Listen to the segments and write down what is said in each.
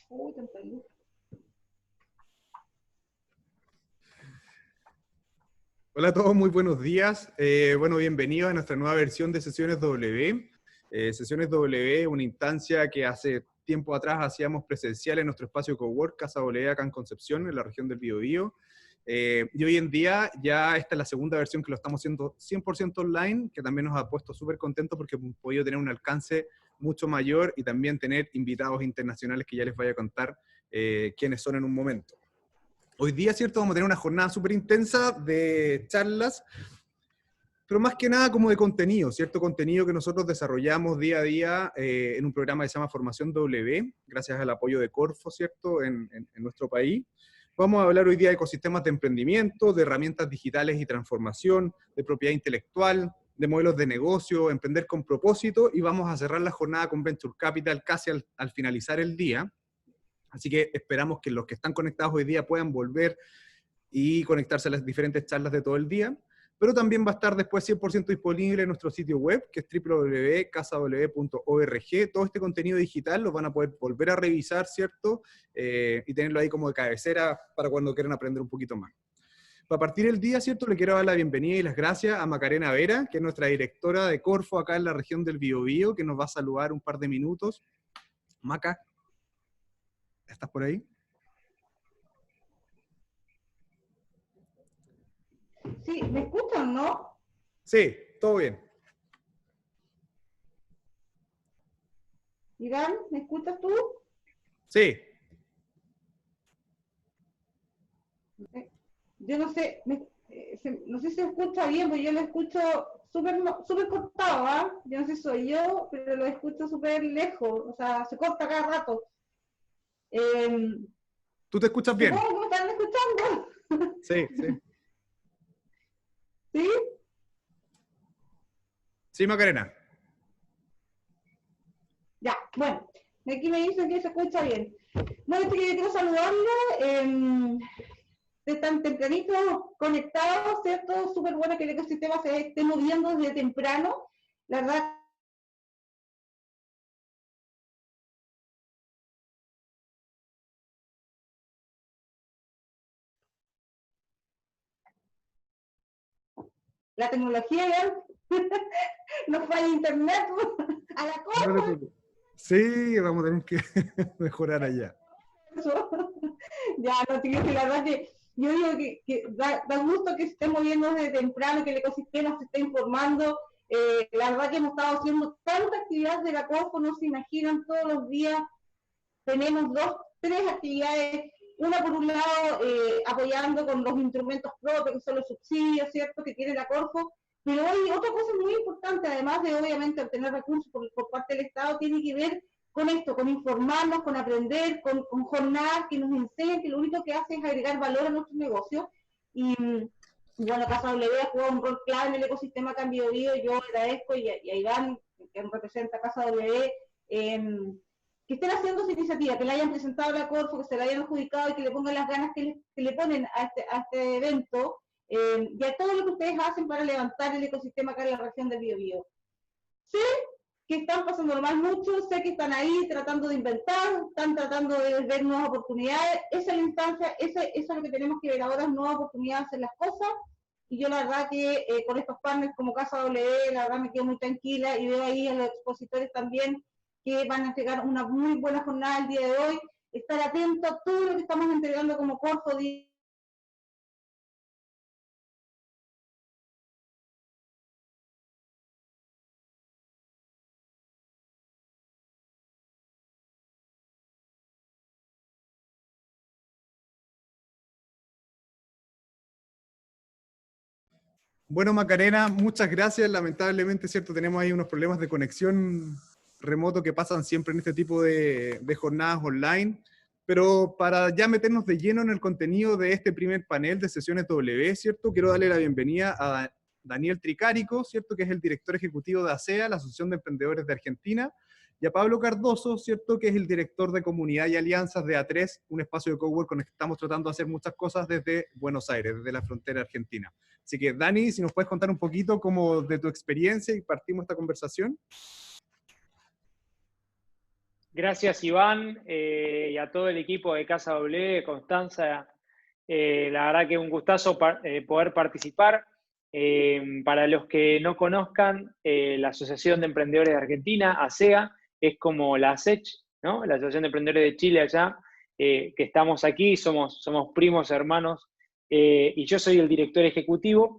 Uy, tanta luz. Hola a todos, muy buenos días. Bueno, bienvenidos a nuestra nueva versión de Sesiones W. Sesiones W, una instancia que hace tiempo atrás hacíamos presencial en nuestro espacio Cowork, Casa W, acá en Concepción, en la región del Biobío. Y hoy en día ya esta es la segunda versión que lo estamos haciendo 100% online, que también nos ha puesto súper contentos porque hemos podido tener un alcance mucho mayor y también tener invitados internacionales que ya les voy a contar quiénes son en un momento. Hoy día, ¿cierto? Vamos a tener una jornada súper intensa de charlas, pero más que nada como de contenido, ¿cierto? Contenido que nosotros desarrollamos día a día en un programa que se llama Formación W, gracias al apoyo de Corfo, ¿cierto? En nuestro país. Vamos a hablar hoy día de ecosistemas de emprendimiento, de herramientas digitales y transformación, de propiedad intelectual, de modelos de negocio, emprender con propósito, y vamos a cerrar la jornada con Venture Capital casi al finalizar el día. Así que esperamos que los que están conectados hoy día puedan volver y conectarse a las diferentes charlas de todo el día, pero también va a estar después 100% disponible en nuestro sitio web, que es www.casaw.org. Todo este contenido digital lo van a poder volver a revisar, ¿cierto? Y tenerlo ahí como de cabecera para cuando quieran aprender un poquito más. Para partir el día, ¿cierto? Le quiero dar la bienvenida y las gracias a Macarena Vera, que es nuestra directora de Corfo acá en la región del Biobío, que nos va a saludar un par de minutos. Maca, ¿estás por ahí? Sí, ¿me escuchan, no? Sí, todo bien. Iván, ¿me escuchas tú? Sí. Yo no sé, no sé si se escucha bien, porque yo lo escucho súper cortado, ¿ah? Yo no sé si soy yo, pero lo escucho súper lejos, o sea, se corta cada rato. ¿Tú te escuchas bien? Supongo que me están escuchando. Sí, sí. ¿Sí? Sí, Macarena. Ya, bueno, aquí me dicen que se escucha bien. Bueno, yo quiero saludarle, de tan tempranito conectados, ¿cierto? Súper bueno que el ecosistema se esté moviendo desde temprano. La verdad, la tecnología ya nos falla internet a la No te cosa. preocupes. Sí, vamos a tener que mejorar allá. Ya, no, tío, que la verdad que yo digo que da gusto que se esté moviendo desde temprano, que el ecosistema se esté informando. La verdad que hemos estado haciendo tantas actividades de la COFO, no se imaginan, todos los días tenemos tres actividades. Una por un lado apoyando con los instrumentos propios, que son los subsidios, ¿cierto?, que tiene la Corfo, pero hay otra cosa muy importante, además de obviamente obtener recursos por parte del Estado, tiene que ver con esto, con informarnos, con aprender, con jornadas que nos enseñan que lo único que hace es agregar valor a nuestros negocios. Y bueno, Casa W ha jugado un rol clave en el ecosistema Cambio de Vida. Yo agradezco y a Iván, que representa a Casa W, que estén haciendo su iniciativa, que la hayan presentado a la Corfo, que se la hayan adjudicado y que le pongan las ganas que le ponen a este evento, y a todo lo que ustedes hacen para levantar el ecosistema acá en la región del Biobío. Sé que están pasando mal mucho, sé que están ahí tratando de inventar, están tratando de ver nuevas oportunidades. Esa es la instancia, eso es lo que tenemos que ver ahora, nuevas oportunidades de hacer las cosas. Y yo la verdad que con estos partners como Casa W, la verdad me quedo muy tranquila y veo ahí a los expositores también que van a entregar una muy buena jornada el día de hoy. Estar atento a todo lo que estamos entregando como Corfo. Bueno, Macarena, muchas gracias. Lamentablemente, cierto, tenemos ahí unos problemas de conexión remoto que pasan siempre en este tipo de jornadas online. Pero para ya meternos de lleno en el contenido de este primer panel de Sesiones W, ¿cierto? Quiero darle la bienvenida a Daniel Tricarico, ¿cierto? Que es el director ejecutivo de ASEA, la Asociación de Emprendedores de Argentina, y a Pablo Cardoso, ¿cierto?, que es el director de comunidad y alianzas de A3, un espacio de cowork con el que estamos tratando de hacer muchas cosas desde Buenos Aires, desde la frontera argentina. Así que, Dani, si nos puedes contar un poquito como de tu experiencia y partimos esta conversación. Gracias, Iván, y a todo el equipo de Casa W, Constanza. La verdad que un gustazo poder participar. Para los que no conozcan, la Asociación de Emprendedores de Argentina, ASEA, es como la ASECH, ¿no? La Asociación de Emprendedores de Chile allá, que estamos aquí, somos primos, hermanos, y yo soy el director ejecutivo.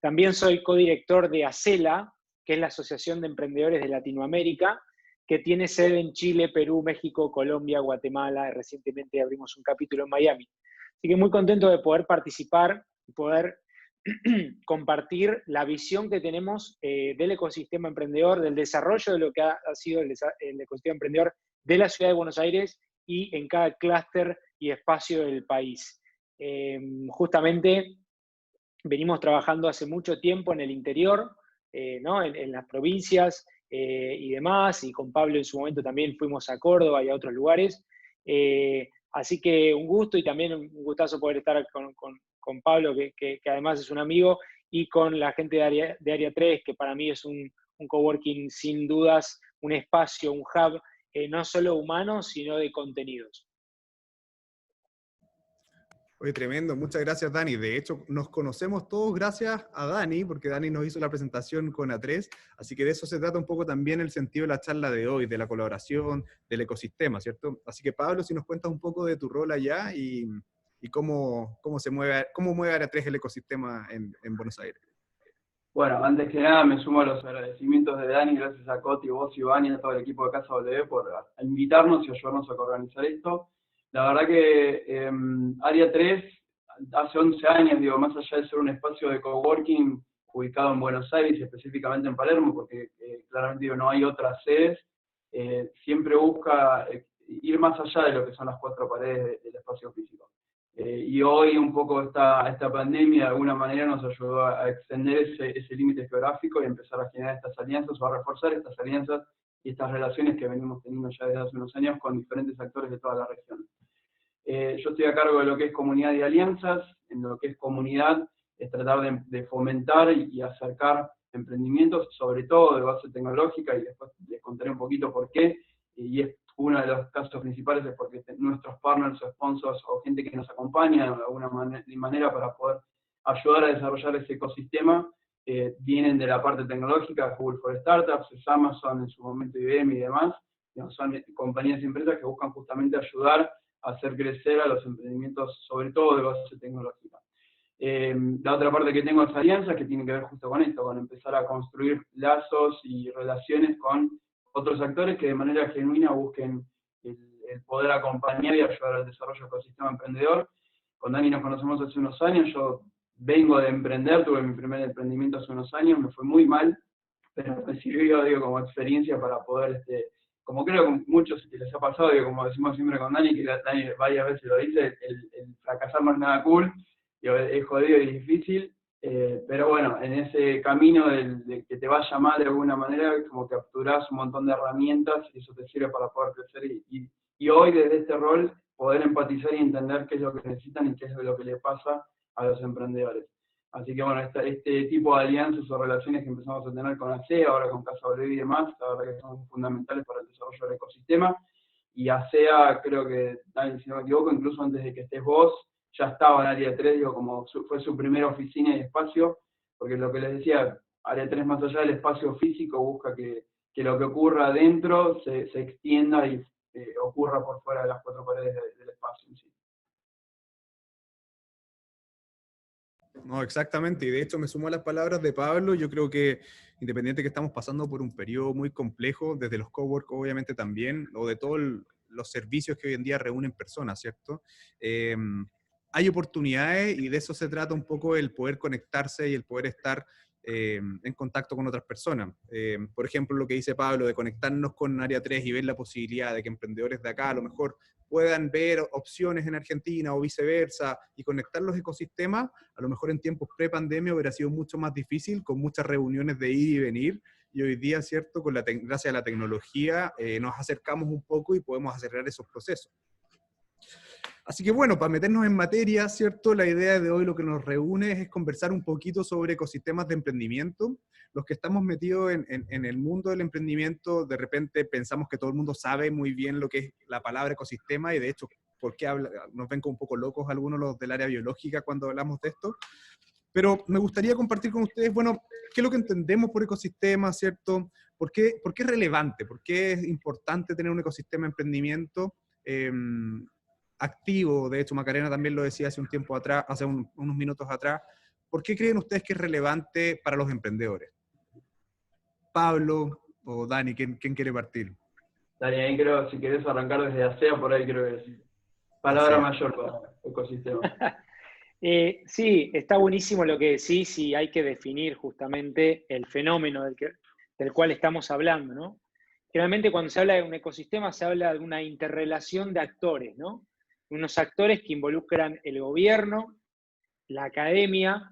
También soy codirector de ACELA, que es la Asociación de Emprendedores de Latinoamérica, que tiene sede en Chile, Perú, México, Colombia, Guatemala. Recientemente abrimos un capítulo en Miami. Así que muy contento de poder participar y poder compartir la visión que tenemos del ecosistema emprendedor, del desarrollo de lo que ha sido el ecosistema emprendedor de la Ciudad de Buenos Aires y en cada clúster y espacio del país. Justamente venimos trabajando hace mucho tiempo en el interior, ¿no? en las provincias y demás, y con Pablo en su momento también fuimos a Córdoba y a otros lugares. Así que un gusto y también un gustazo poder estar con Pablo, que además es un amigo, y con la gente de Área 3, que para mí es un coworking sin dudas, un espacio, un hub, no solo humano, sino de contenidos. Oye, tremendo, muchas gracias, Dani. De hecho, nos conocemos todos gracias a Dani, porque Dani nos hizo la presentación con A3, así que de eso se trata un poco también el sentido de la charla de hoy, de la colaboración, del ecosistema, ¿cierto? Así que, Pablo, si nos cuentas un poco de tu rol allá y cómo mueve A3 el ecosistema en Buenos Aires. Bueno, antes que nada me sumo a los agradecimientos de Dani, gracias a Coti, vos, Iván y a todo el equipo de Casa W por invitarnos y ayudarnos a organizar esto. La verdad que Área 3, hace 11 años, digo, más allá de ser un espacio de coworking ubicado en Buenos Aires, específicamente en Palermo, porque claramente digo, no hay otras sedes, siempre busca ir más allá de lo que son las cuatro paredes del espacio físico. Y hoy un poco esta pandemia de alguna manera nos ayudó a extender ese límite geográfico y empezar a generar estas alianzas o a reforzar estas alianzas y estas relaciones que venimos teniendo ya desde hace unos años con diferentes actores de toda la región. Yo estoy a cargo de lo que es comunidad y alianzas. En lo que es comunidad es tratar de fomentar y acercar emprendimientos, sobre todo de base tecnológica, y después les contaré un poquito por qué, y es uno de los casos principales es porque nuestros partners o sponsors o gente que nos acompaña de alguna manera para poder ayudar a desarrollar ese ecosistema, vienen de la parte tecnológica, Google for Startups, es Amazon, en su momento IBM y demás, son compañías y empresas que buscan justamente ayudar a hacer crecer a los emprendimientos, sobre todo de base tecnológica. La otra parte que tengo es alianzas, que tiene que ver justo con esto, con empezar a construir lazos y relaciones con otros actores que de manera genuina busquen el poder acompañar y ayudar al desarrollo del ecosistema emprendedor. Con Dani nos conocemos hace unos años, yo vengo de emprender, tuve mi primer emprendimiento hace unos años, me fue muy mal, pero me sirvió, digo, como experiencia para poder, como creo que muchos que les ha pasado, digo, como decimos siempre con Dani, que Dani varias veces lo dice, el fracasar no es nada cool, digo, es jodido y difícil, pero bueno, en ese camino de que te vaya mal de alguna manera, como capturás un montón de herramientas y eso te sirve para poder crecer y hoy desde este rol poder empatizar y entender qué es lo que necesitan y qué es lo que le pasa a los emprendedores. Así que bueno, este tipo de alianzas o relaciones que empezamos a tener con ASEA, ahora con Casa W y demás, la verdad que son fundamentales para el desarrollo del ecosistema. Y ASEA, creo que, si no me equivoco, incluso antes de que estés vos, ya estaba en Área 3, digo, como fue su primera oficina y espacio, porque lo que les decía, Área 3 más allá del espacio físico busca que lo que ocurra adentro se extienda y ocurra por fuera de las cuatro paredes del espacio en sí. No, exactamente, y de hecho me sumo a las palabras de Pablo. Yo creo que independiente que estamos pasando por un periodo muy complejo, desde los cowork obviamente también, o de todos los servicios que hoy en día reúnen personas, ¿cierto? Hay oportunidades y de eso se trata un poco el poder conectarse y el poder estar en contacto con otras personas. Por ejemplo, lo que dice Pablo de conectarnos con Área 3 y ver la posibilidad de que emprendedores de acá a lo mejor puedan ver opciones en Argentina o viceversa y conectar los ecosistemas, a lo mejor en tiempos pre-pandemia hubiera sido mucho más difícil, con muchas reuniones de ir y venir, y hoy día, ¿cierto? Gracias a la tecnología nos acercamos un poco y podemos acelerar esos procesos. Así que bueno, para meternos en materia, ¿cierto? La idea de hoy lo que nos reúne es conversar un poquito sobre ecosistemas de emprendimiento. Los que estamos metidos en el mundo del emprendimiento, de repente pensamos que todo el mundo sabe muy bien lo que es la palabra ecosistema y de hecho, ¿por qué nos ven como un poco locos algunos los del área biológica cuando hablamos de esto? Pero me gustaría compartir con ustedes, bueno, qué es lo que entendemos por ecosistema, ¿cierto? ¿Por qué es relevante? ¿Por qué es importante tener un ecosistema de emprendimiento activo? De hecho, Macarena también lo decía hace un tiempo atrás, hace unos minutos atrás. ¿Por qué creen ustedes que es relevante para los emprendedores? Pablo o Dani, ¿quién quiere partir? Dani, ahí creo, si querés arrancar desde ASEA, por ahí creo que es palabra ASEA. mayor para ecosistema. Sí, está buenísimo lo que decís y hay que definir justamente el fenómeno del cual estamos hablando, ¿no? Generalmente cuando se habla de un ecosistema se habla de una interrelación de actores, ¿no? Unos actores que involucran el gobierno, la academia,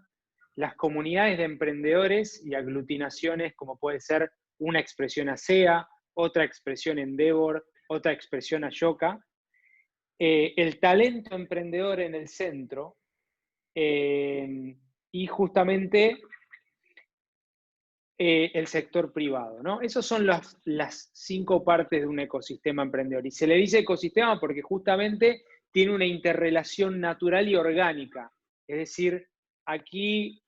las comunidades de emprendedores y aglutinaciones como puede ser una expresión ASEA, otra expresión Endeavor, otra expresión Ashoka. El talento emprendedor en el centro, y justamente el sector privado, ¿no? Esas son las 5 partes de un ecosistema emprendedor. Y se le dice ecosistema porque justamente tiene una interrelación natural y orgánica. Es decir, aquí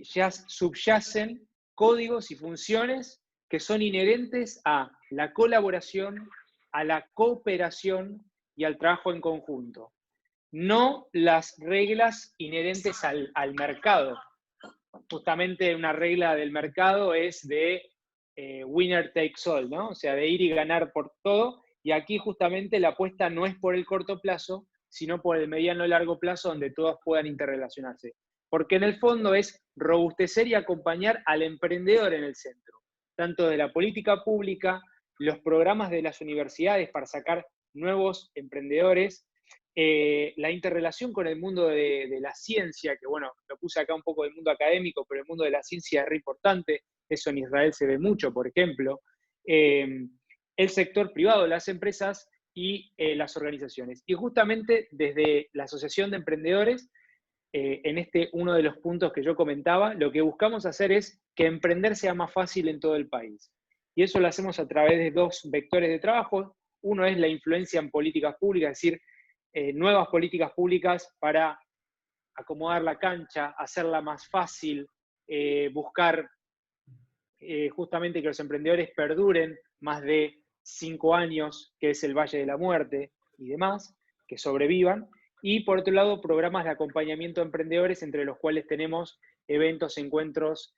ya subyacen códigos y funciones que son inherentes a la colaboración, a la cooperación y al trabajo en conjunto. No las reglas inherentes al mercado. Justamente una regla del mercado es de winner takes all, ¿no? O sea, de ir y ganar por todo. Y aquí justamente la apuesta no es por el corto plazo, sino por el mediano y largo plazo donde todos puedan interrelacionarse. Porque en el fondo es robustecer y acompañar al emprendedor en el centro, tanto de la política pública, los programas de las universidades para sacar nuevos emprendedores, la interrelación con el mundo de la ciencia, que bueno, lo puse acá un poco del mundo académico, pero el mundo de la ciencia es re importante, eso en Israel se ve mucho, por ejemplo, el sector privado, las empresas y las organizaciones. Y justamente desde la Asociación de Emprendedores, en uno de los puntos que yo comentaba, lo que buscamos hacer es que emprender sea más fácil en todo el país. Y eso lo hacemos a través de 2 vectores de trabajo. Uno es la influencia en políticas públicas, es decir, nuevas políticas públicas para acomodar la cancha, hacerla más fácil, buscar justamente que los emprendedores perduren más de 5 años, que es el Valle de la Muerte y demás, que sobrevivan. Y por otro lado, programas de acompañamiento a emprendedores, entre los cuales tenemos eventos, encuentros,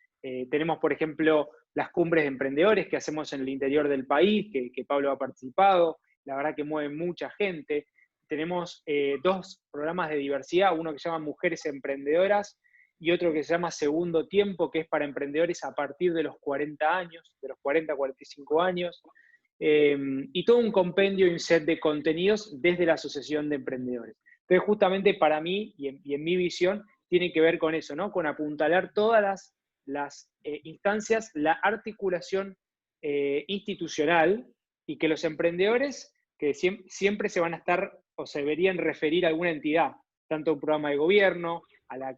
tenemos por ejemplo las cumbres de emprendedores que hacemos en el interior del país, que Pablo ha participado, la verdad que mueven mucha gente. Tenemos 2 programas de diversidad, uno que se llama Mujeres Emprendedoras y otro que se llama Segundo Tiempo, que es para emprendedores a partir de los 40 años, de los 40 a 45 años, y todo un compendio y un set de contenidos desde la Asociación de Emprendedores. Entonces, justamente para mí y en mi visión, tiene que ver con eso, ¿no? Con apuntalar todas las instancias, la articulación institucional y que los emprendedores que siempre se van a estar o se deberían referir a alguna entidad, tanto a un programa de gobierno,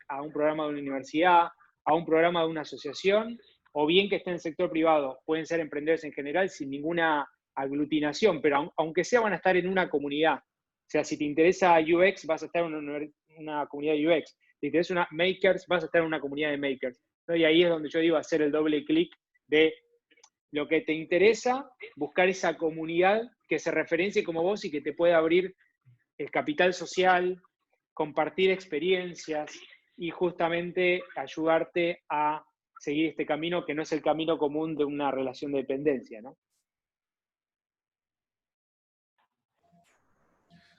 a un programa de una universidad, a un programa de una asociación, o bien que esté en el sector privado. Pueden ser emprendedores en general sin ninguna aglutinación, pero aunque sea van a estar en una comunidad. O sea, si te interesa UX, vas a estar en una comunidad de UX. Si te interesa una Makers, vas a estar en una comunidad de Makers, ¿no? Y ahí es donde yo digo hacer el doble clic de lo que te interesa, buscar esa comunidad que se referencie como vos y que te pueda abrir el capital social, compartir experiencias y justamente ayudarte a seguir este camino que no es el camino común de una relación de dependencia, ¿no?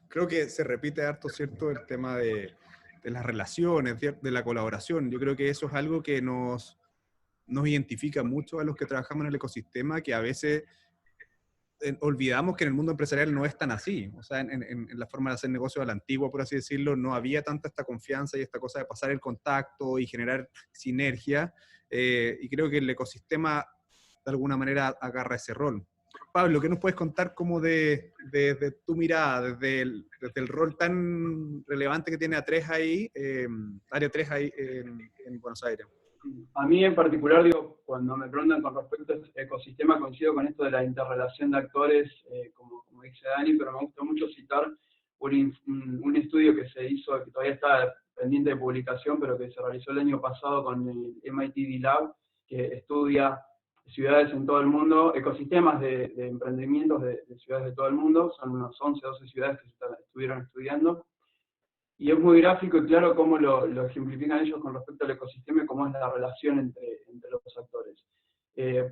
Creo que se repite harto, ¿cierto?, el tema de las relaciones, de la colaboración. Yo creo que eso es algo que nos identifica mucho a los que trabajamos en el ecosistema, que a veces olvidamos que en el mundo empresarial no es tan así. O sea, en la forma de hacer negocios a la antigua, por así decirlo, no había tanta esta confianza y esta cosa de pasar el contacto y generar sinergia. Y creo que el ecosistema de alguna manera agarra ese rol. Pablo, ¿qué nos puedes contar como de tu mirada, desde el rol tan relevante que tiene A3 ahí, Área 3 ahí en Buenos Aires? A mí en particular, digo, cuando me preguntan con respecto a este ecosistema, coincido con esto de la interrelación de actores, como dice Dani, pero me gusta mucho citar un estudio que se hizo, que todavía está pendiente de publicación, pero que se realizó el año pasado con el MIT D-Lab, que estudia ciudades en todo el mundo, ecosistemas de emprendimientos de ciudades de todo el mundo, son unas 11, 12 ciudades que estuvieron estudiando, y es muy gráfico y claro cómo lo ejemplifican ellos con respecto al ecosistema y cómo es la relación entre los actores.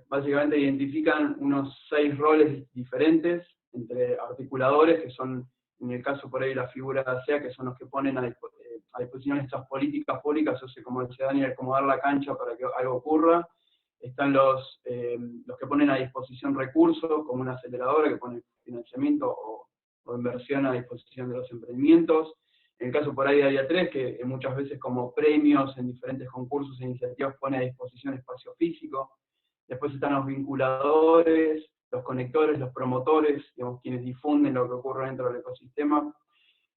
Básicamente identifican unos 6 roles diferentes entre articuladores, que son, en el caso por ahí de la figura de ASEA, que son los que ponen a disposición estas políticas públicas, o sea, como decía Daniel, como dar la cancha para que algo ocurra. Están los que ponen a disposición recursos, como una aceleradora que pone financiamiento o inversión a disposición de los emprendimientos. En el caso por ahí de Área 3, que muchas veces como premios en diferentes concursos e iniciativas pone a disposición espacio físico. Después están los vinculadores, los conectores, los promotores, digamos, quienes difunden lo que ocurre dentro del ecosistema.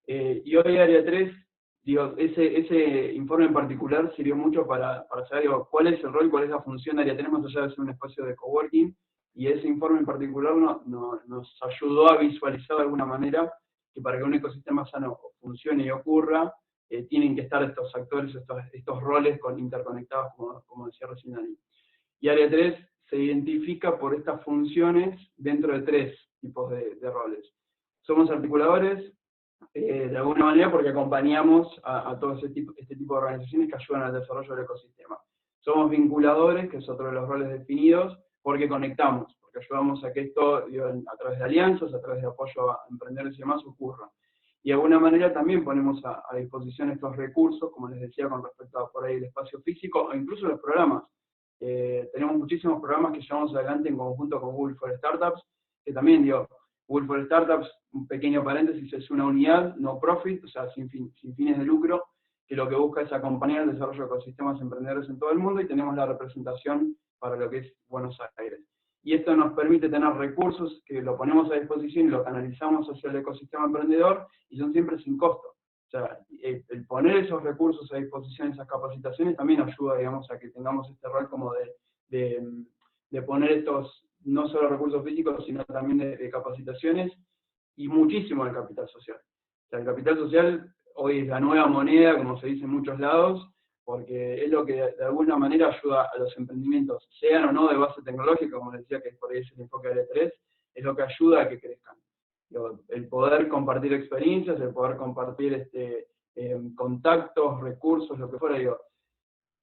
Y hoy Área 3, digo, ese informe en particular sirvió mucho para saber, digo, cuál es el rol, cuál es la función de Área 3 más allá de ser un espacio de coworking, y ese informe en particular nos ayudó a visualizar de alguna manera que para que un ecosistema sano funcione y ocurra, tienen que estar estos actores, estos roles interconectados, como decía recién Dani. Y Área 3 se identifica por estas funciones dentro de 3 tipos de roles. Somos articuladores, de alguna manera, porque acompañamos a todo este tipo de organizaciones que ayudan al desarrollo del ecosistema. Somos vinculadores, que es otro de los roles definidos, porque conectamos, porque ayudamos a que esto, digo, a través de alianzas, a través de apoyo a emprendedores y demás, ocurra. Y de alguna manera también ponemos a disposición estos recursos, como les decía, con respecto a por ahí el espacio físico, o incluso los programas. Tenemos muchísimos programas que llevamos adelante en conjunto con Google for Startups, que también, digo, Google for Startups, un pequeño paréntesis, es una unidad no profit, o sea, sin fines de lucro, que lo que busca es acompañar el desarrollo de ecosistemas emprendedores en todo el mundo, y tenemos la representación para lo que es Buenos Aires. Y esto nos permite tener recursos que lo ponemos a disposición y lo canalizamos hacia el ecosistema emprendedor, y son siempre sin costo. O sea, el poner esos recursos a disposición, esas capacitaciones, también ayuda, digamos, a que tengamos este rol como de poner estos, no solo recursos físicos, sino también de capacitaciones, y muchísimo del capital social. O sea, el capital social hoy es la nueva moneda, como se dice en muchos lados, porque es lo que de alguna manera ayuda a los emprendimientos, sean o no de base tecnológica, como decía, que por ahí es el enfoque de Área 3, es lo que ayuda a que crezcan. El poder compartir experiencias, el poder compartir contactos, recursos, lo que fuera, digo,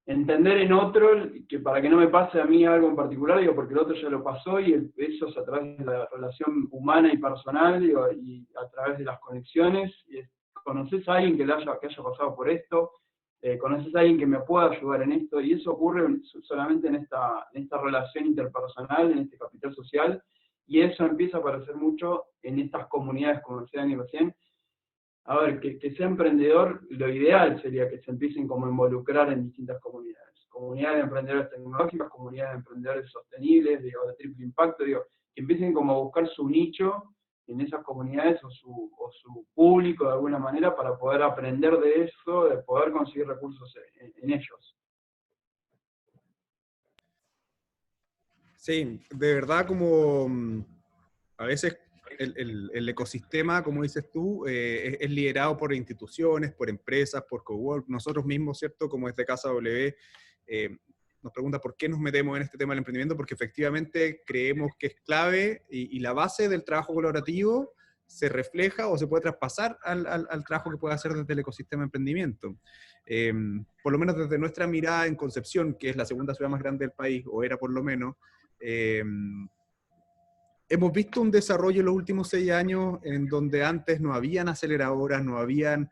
entender en otro, que para que no me pase a mí algo en particular, digo, porque el otro ya lo pasó, y eso es a través de la relación humana y personal, digo, y a través de las conexiones, y conoces a alguien que haya pasado por esto, conoces a alguien que me pueda ayudar en esto, y eso ocurre solamente en esta relación interpersonal, en este capital social, y eso empieza a aparecer mucho en estas comunidades, como decía Dani recién. A ver, que sea emprendedor, lo ideal sería que se empiecen como a involucrar en distintas comunidades. Comunidades de emprendedores tecnológicas, comunidades de emprendedores sostenibles, digo, de triple impacto, digo, que empiecen como a buscar su nicho en esas comunidades o su público de alguna manera para poder aprender de eso, de poder conseguir recursos en ellos. Sí, de verdad como a veces el ecosistema, como dices tú, es liderado por instituciones, por empresas, por cowork, nosotros mismos, ¿cierto? Como desde Casa W, nos pregunta por qué nos metemos en este tema del emprendimiento, porque efectivamente creemos que es clave y la base del trabajo colaborativo se refleja o se puede traspasar al trabajo que puede hacer desde el ecosistema de emprendimiento. Por lo menos desde nuestra mirada en Concepción, que es la segunda ciudad más grande del país, o era por lo menos, hemos visto un desarrollo en los últimos 6 años en donde antes no habían aceleradoras, no habían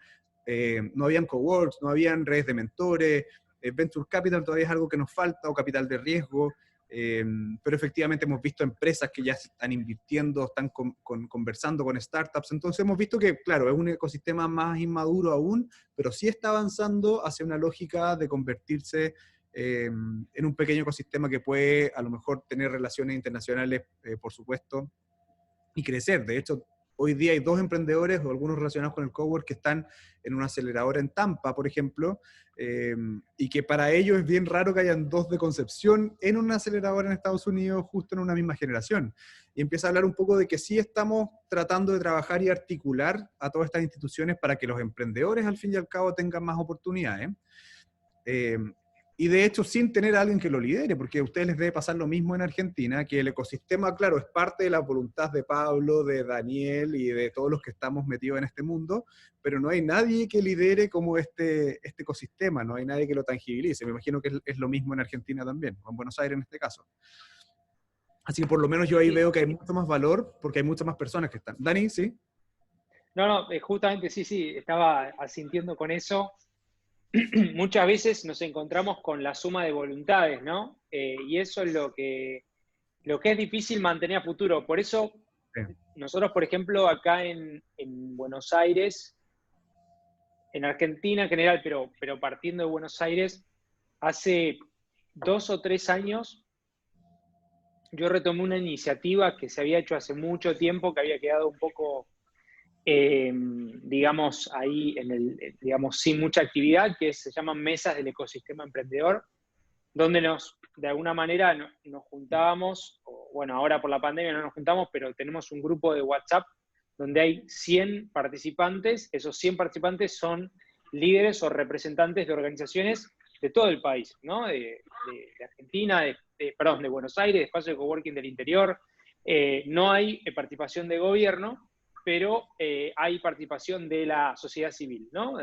coworks, no habían redes de mentores, Venture Capital todavía es algo que nos falta, o capital de riesgo, pero efectivamente hemos visto empresas que ya están invirtiendo, están conversando con startups, entonces hemos visto que, claro, es un ecosistema más inmaduro aún, pero sí está avanzando hacia una lógica de convertirse en un pequeño ecosistema que puede a lo mejor tener relaciones internacionales, por supuesto, y crecer. De hecho, hoy día hay 2 emprendedores o algunos relacionados con el cowork que están en una aceleradora en Tampa, por ejemplo, y que para ellos es bien raro que hayan 2 de Concepción en una aceleradora en Estados Unidos justo en una misma generación. Y empieza a hablar un poco de que sí estamos tratando de trabajar y articular a todas estas instituciones para que los emprendedores al fin y al cabo tengan más oportunidades. Y de hecho sin tener a alguien que lo lidere, porque a ustedes les debe pasar lo mismo en Argentina, que el ecosistema, claro, es parte de la voluntad de Pablo, de Daniel y de todos los que estamos metidos en este mundo, pero no hay nadie que lidere como este ecosistema, no hay nadie que lo tangibilice. Me imagino que es lo mismo en Argentina también, o en Buenos Aires en este caso. Así que por lo menos yo ahí veo que hay mucho más valor, porque hay muchas más personas que están. Dani, ¿sí? No, justamente sí, estaba asintiendo con eso. Muchas veces nos encontramos con la suma de voluntades, ¿no? Y eso es lo que es difícil mantener a futuro. Por eso, nosotros, por ejemplo, acá en Buenos Aires, en Argentina en general, pero partiendo de Buenos Aires, hace 2 o 3 años, yo retomé una iniciativa que se había hecho hace mucho tiempo, que había quedado un poco... digamos, ahí digamos, sin mucha actividad, que se llaman mesas del ecosistema emprendedor, donde de alguna manera nos juntábamos, o, bueno, ahora por la pandemia no nos juntamos, pero tenemos un grupo de WhatsApp donde hay 100 participantes. Esos 100 participantes son líderes o representantes de organizaciones de todo el país, ¿no? De Argentina, de Buenos Aires, de espacios de coworking del interior. No hay participación de gobierno, pero hay participación de la sociedad civil, ¿no?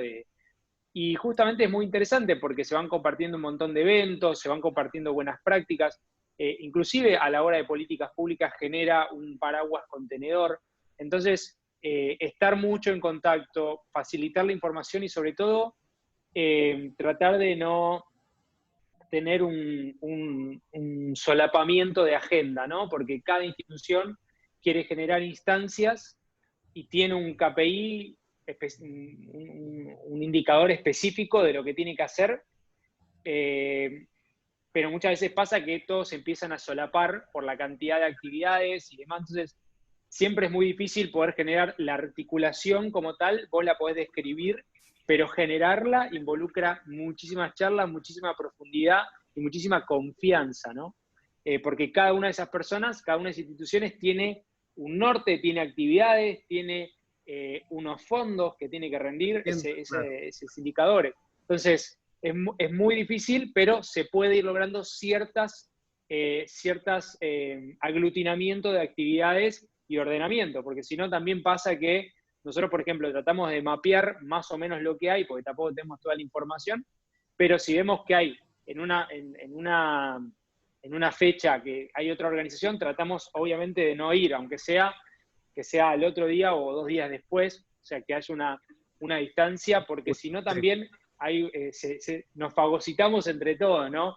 Y justamente es muy interesante porque se van compartiendo un montón de eventos, se van compartiendo buenas prácticas, inclusive a la hora de políticas públicas genera un paraguas contenedor. Entonces, estar mucho en contacto, facilitar la información y sobre todo tratar de no tener un solapamiento de agenda, ¿no? Porque cada institución quiere generar instancias y tiene un KPI, un indicador específico de lo que tiene que hacer, pero muchas veces pasa que todos empiezan a solapar por la cantidad de actividades y demás, entonces siempre es muy difícil poder generar la articulación como tal, vos la podés describir, pero generarla involucra muchísimas charlas, muchísima profundidad y muchísima confianza, ¿no? Porque cada una de esas personas, cada una de esas instituciones tiene un norte, tiene actividades, tiene unos fondos que tiene que rendir esos indicadores. Entonces, es muy difícil, pero se puede ir logrando ciertas aglutinamiento de actividades y ordenamiento, porque si no también pasa que nosotros, por ejemplo, tratamos de mapear más o menos lo que hay, porque tampoco tenemos toda la información, pero si vemos que hay en una fecha que hay otra organización, tratamos obviamente de no ir, aunque sea que sea el otro día o 2 días después, o sea, que haya una distancia, porque si no también nos fagocitamos entre todos, ¿no?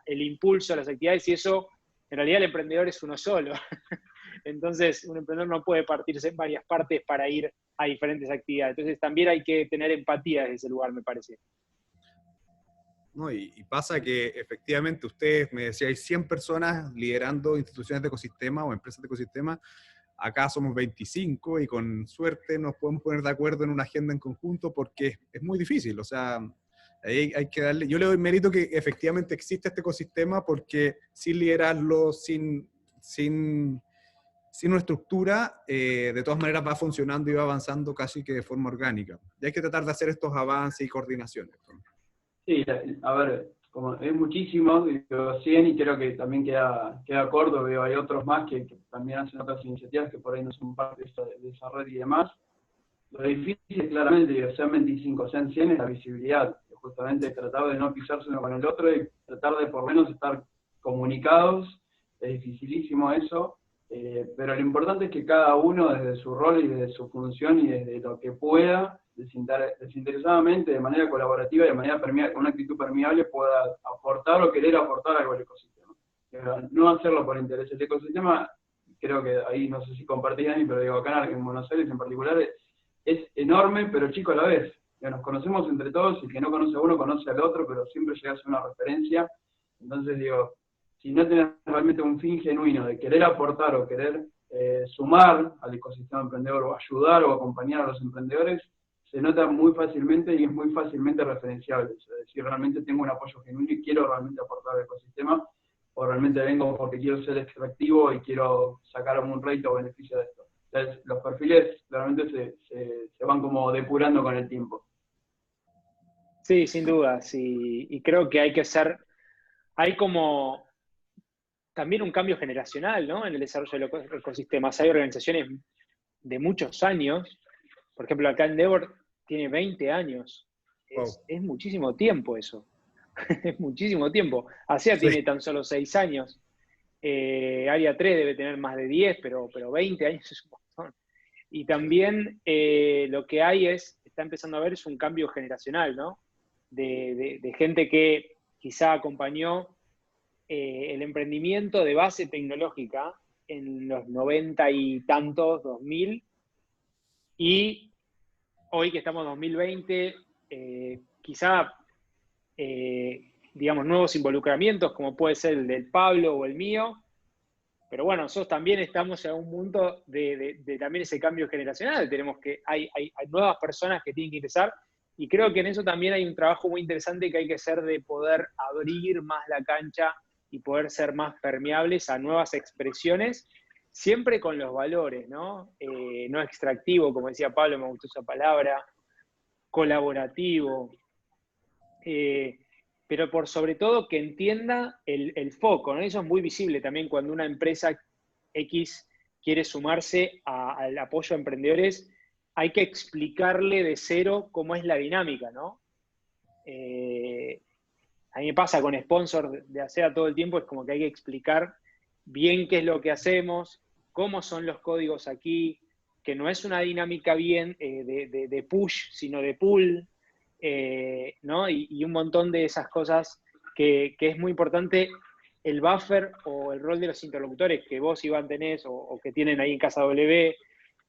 El impulso, las actividades, y eso, en realidad el emprendedor es uno solo. Entonces, un emprendedor no puede partirse en varias partes para ir a diferentes actividades. Entonces, también hay que tener empatía desde ese lugar, me parece. No, y pasa que efectivamente ustedes, me decíais, 100 personas liderando instituciones de ecosistema o empresas de ecosistema. Acá somos 25 y con suerte nos podemos poner de acuerdo en una agenda en conjunto porque es muy difícil. O sea, ahí hay que darle... Yo le doy mérito que efectivamente existe este ecosistema porque sin liderarlo, sin una estructura, de todas maneras va funcionando y va avanzando casi que de forma orgánica. Y hay que tratar de hacer estos avances y coordinaciones. Sí, a ver, como es muchísimo, digo 100 y creo que también queda corto, veo hay otros más que también hacen otras iniciativas que por ahí no son parte de esa red y demás. Lo difícil claramente, digo, sean 25, sean 100, es la visibilidad, justamente tratar de no pisarse uno con el otro y tratar de por lo menos estar comunicados, es dificilísimo eso, pero lo importante es que cada uno desde su rol y desde su función y desde lo que pueda, desinteresadamente, de manera colaborativa y de manera con una actitud permeable pueda aportar o querer aportar algo al ecosistema. No hacerlo por interés. El ecosistema, creo que ahí no sé si compartís, Dani, pero digo, acá en Buenos Aires en particular, es enorme pero chico a la vez. que nos conocemos entre todos y que no conoce a uno, conoce al otro, pero siempre llega a ser una referencia. Entonces digo, si no tenés realmente un fin genuino de querer aportar o querer sumar al ecosistema emprendedor o ayudar o acompañar a los emprendedores, se nota muy fácilmente y es muy fácilmente referenciable. Es decir, realmente tengo un apoyo genuino y quiero realmente aportar al ecosistema, o realmente vengo porque quiero ser extractivo y quiero sacar un rédito o beneficio de esto. Entonces, los perfiles realmente se van como depurando con el tiempo. Sí, sin duda, sí. Y creo que hay como también un cambio generacional, ¿no? En el desarrollo de los ecosistemas. Hay organizaciones de muchos años, por ejemplo, acá Endeavor tiene 20 años. Wow. Es muchísimo tiempo eso. Es muchísimo tiempo. ASEA tiene tan solo 6 años. Área 3 debe tener más de 10, pero 20 años es un montón. Y también lo que está empezando a haber es un cambio generacional, ¿no? De gente que quizá acompañó el emprendimiento de base tecnológica en los 90 y tantos, 2000, y hoy que estamos en 2020, quizá, digamos, nuevos involucramientos, como puede ser el del Pablo o el mío, pero bueno, nosotros también estamos en un mundo de también ese cambio generacional. Hay nuevas personas que tienen que ingresar, y creo que en eso también hay un trabajo muy interesante que hay que hacer de poder abrir más la cancha y poder ser más permeables a nuevas expresiones, siempre con los valores, ¿no? No extractivo, como decía Pablo, me gustó esa palabra, colaborativo, pero por sobre todo que entienda el foco, ¿no? Eso es muy visible también cuando una empresa X quiere sumarse al apoyo a emprendedores. Hay que explicarle de cero cómo es la dinámica, ¿no? A mí me pasa con sponsor de ASEA todo el tiempo, es como que hay que explicar bien qué es lo que hacemos, cómo son los códigos aquí, que no es una dinámica bien de push, sino de pull, ¿no? Y un montón de esas cosas que es muy importante el buffer o el rol de los interlocutores que vos, Iván, tenés o que tienen ahí en Casa W.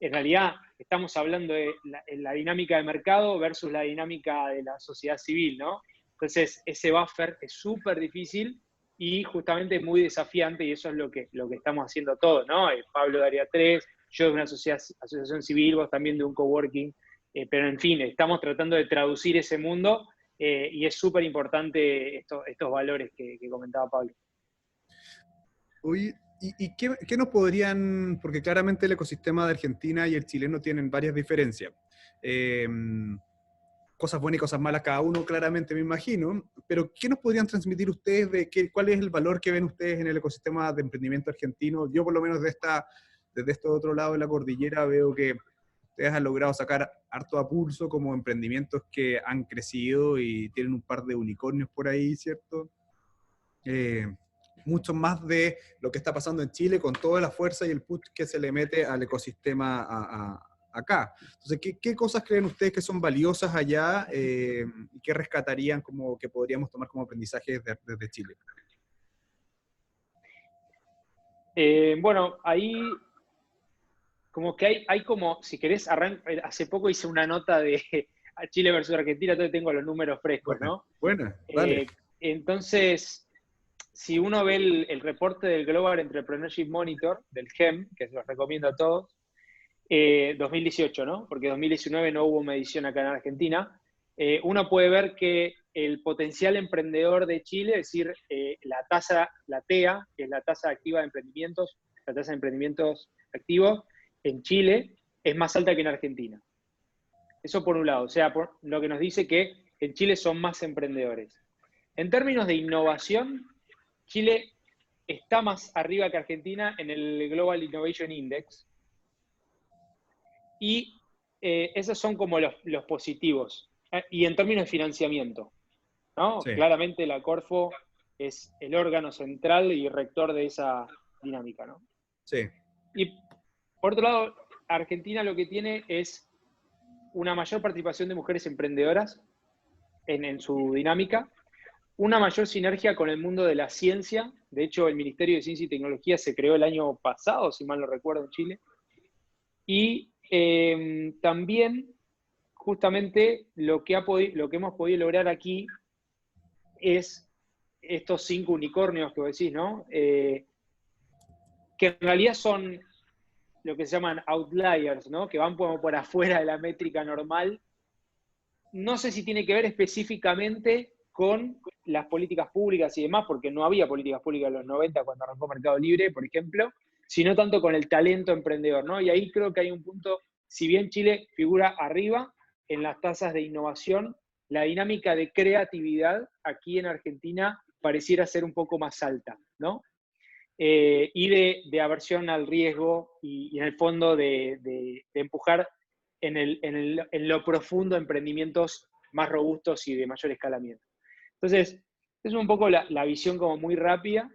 En realidad estamos hablando de la dinámica de mercado versus la dinámica de la sociedad civil, ¿no? Entonces, ese buffer es súper difícil y justamente muy desafiante, y eso es lo que estamos haciendo todos, ¿no? Pablo de Área 3, yo de una asociación civil, vos también de un coworking, pero en fin, estamos tratando de traducir ese mundo y es súper importante estos valores que comentaba Pablo. Oye, ¿y qué nos podrían, porque claramente el ecosistema de Argentina y el chileno tienen varias diferencias? Cosas buenas y cosas malas cada uno, claramente me imagino, pero ¿qué nos podrían transmitir ustedes cuál es el valor que ven ustedes en el ecosistema de emprendimiento argentino? Yo por lo menos desde este otro lado de la cordillera veo que ustedes han logrado sacar harto a pulso como emprendimientos que han crecido y tienen un par de unicornios por ahí, ¿cierto? Mucho más de lo que está pasando en Chile con toda la fuerza y el push que se le mete al ecosistema acá. Entonces, ¿qué cosas creen ustedes que son valiosas allá y qué rescatarían como que podríamos tomar como aprendizaje desde Chile? Bueno, ahí como que hay como, si querés, hace poco hice una nota de Chile versus Argentina, entonces tengo los números frescos, ¿no? Buena, dale. Entonces, si uno ve el reporte del Global Entrepreneurship Monitor, del GEM, que se los recomiendo a todos, 2018, ¿no? Porque 2019 no hubo medición acá en Argentina, uno puede ver que el potencial emprendedor de Chile, es decir, la TEA, que es la tasa activa de emprendimientos, la tasa de emprendimientos activos, en Chile es más alta que en Argentina. Eso por un lado, o sea, por lo que nos dice que en Chile son más emprendedores. En términos de innovación, Chile está más arriba que Argentina en el Global Innovation Index. Y esos son como los positivos. Y en términos de financiamiento, ¿no? Sí. Claramente la Corfo es el órgano central y rector de esa dinámica, ¿no? Sí. Y por otro lado, Argentina lo que tiene es una mayor participación de mujeres emprendedoras en su dinámica, una mayor sinergia con el mundo de la ciencia. De hecho, el Ministerio de Ciencia y Tecnología se creó el año pasado, si mal no recuerdo, en Chile. Y también justamente lo que hemos podido lograr aquí es estos 5 unicornios que vos decís, ¿no? Que en realidad son lo que se llaman outliers, ¿no? Que van como por afuera de la métrica normal. No sé si tiene que ver específicamente con las políticas públicas y demás, porque no había políticas públicas en los 90 cuando arrancó Mercado Libre, por ejemplo, sino tanto con el talento emprendedor, ¿no? Y ahí creo que hay un punto, si bien Chile figura arriba en las tasas de innovación, la dinámica de creatividad aquí en Argentina pareciera ser un poco más alta, ¿no? Y de aversión al riesgo y en el fondo de empujar en lo profundo emprendimientos más robustos y de mayor escalamiento. Entonces, es un poco la visión como muy rápida,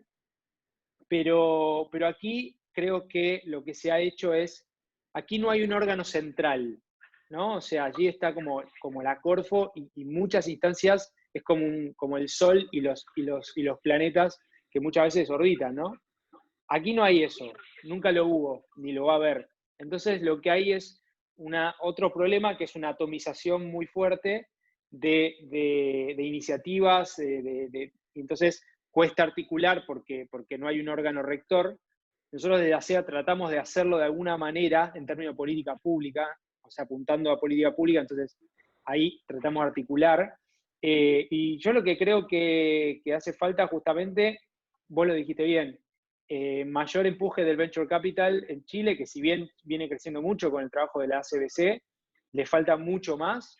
pero aquí creo que lo que se ha hecho es, aquí no hay un órgano central, ¿no? O sea, allí está como la Corfo y muchas instancias es como el Sol y los planetas que muchas veces orbitan, ¿no? Aquí no hay eso, nunca lo hubo, ni lo va a haber. Entonces lo que hay es otro problema que es una atomización muy fuerte de iniciativas, entonces cuesta articular porque no hay un órgano rector. Nosotros desde ASEA tratamos de hacerlo de alguna manera en términos de política pública, o sea, apuntando a política pública, entonces ahí tratamos de articular. Y yo lo que creo que hace falta justamente, vos lo dijiste bien, mayor empuje del venture capital en Chile, que si bien viene creciendo mucho con el trabajo de la ACBC, le falta mucho más.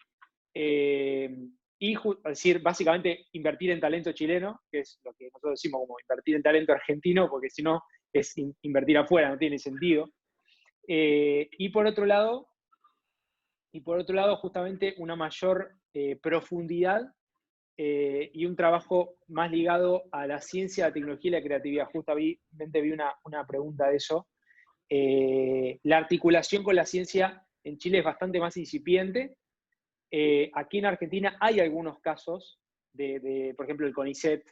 Y es decir, básicamente invertir en talento chileno, que es lo que nosotros decimos como invertir en talento argentino, porque si no es invertir afuera, no tiene sentido. Y por otro lado, justamente una mayor profundidad y un trabajo más ligado a la ciencia, la tecnología y la creatividad. Justamente vi una pregunta de eso. La articulación con la ciencia en Chile es bastante más incipiente. Aquí en Argentina hay algunos casos por ejemplo, el CONICET,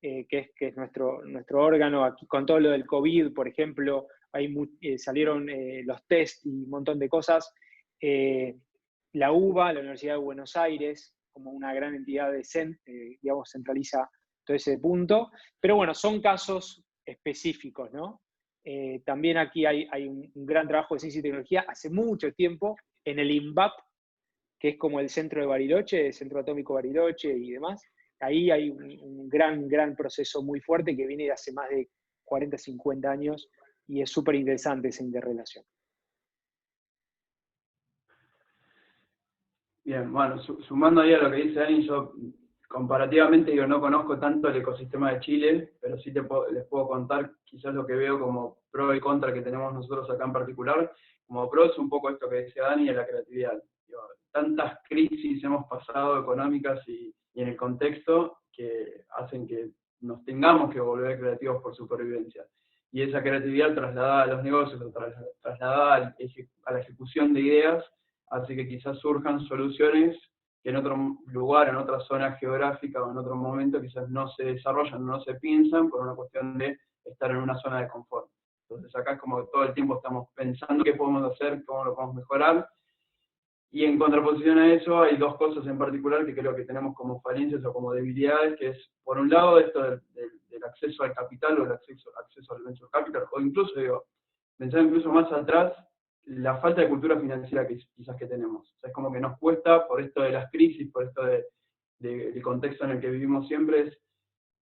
que es nuestro órgano, aquí con todo lo del COVID, por ejemplo, salieron los test y un montón de cosas. La UBA, la Universidad de Buenos Aires, como una gran entidad digamos, centraliza todo ese punto. Pero bueno, son casos específicos, ¿no? También aquí hay un gran trabajo de ciencia y tecnología hace mucho tiempo en el INVAP, que es como el centro de Bariloche, el Centro Atómico Bariloche y demás. Ahí hay un gran proceso muy fuerte que viene de hace más de 40, 50 años y es súper interesante esa interrelación. Bien, bueno, sumando ahí a lo que dice Dani, yo comparativamente no conozco tanto el ecosistema de Chile, pero sí les puedo contar quizás lo que veo como pro y contra que tenemos nosotros acá en particular. Como pro es un poco esto que decía Dani de la creatividad. Tantas crisis hemos pasado económicas y en el contexto que hacen que nos tengamos que volver creativos por supervivencia. Y esa creatividad trasladada a los negocios, trasladada a la ejecución de ideas, hace que quizás surjan soluciones que en otro lugar, en otra zona geográfica o en otro momento quizás no se desarrollan, no se piensan por una cuestión de estar en una zona de confort. Entonces acá es como que todo el tiempo estamos pensando qué podemos hacer, cómo lo podemos mejorar. Y en contraposición a eso hay dos cosas en particular que creo que tenemos como falencias o como debilidades, que es, por un lado, esto del acceso al capital o el acceso al venture capital, o incluso, pensar incluso más atrás, la falta de cultura financiera que quizás que tenemos. O sea, es como que nos cuesta, por esto de las crisis, por esto del contexto en el que vivimos siempre, es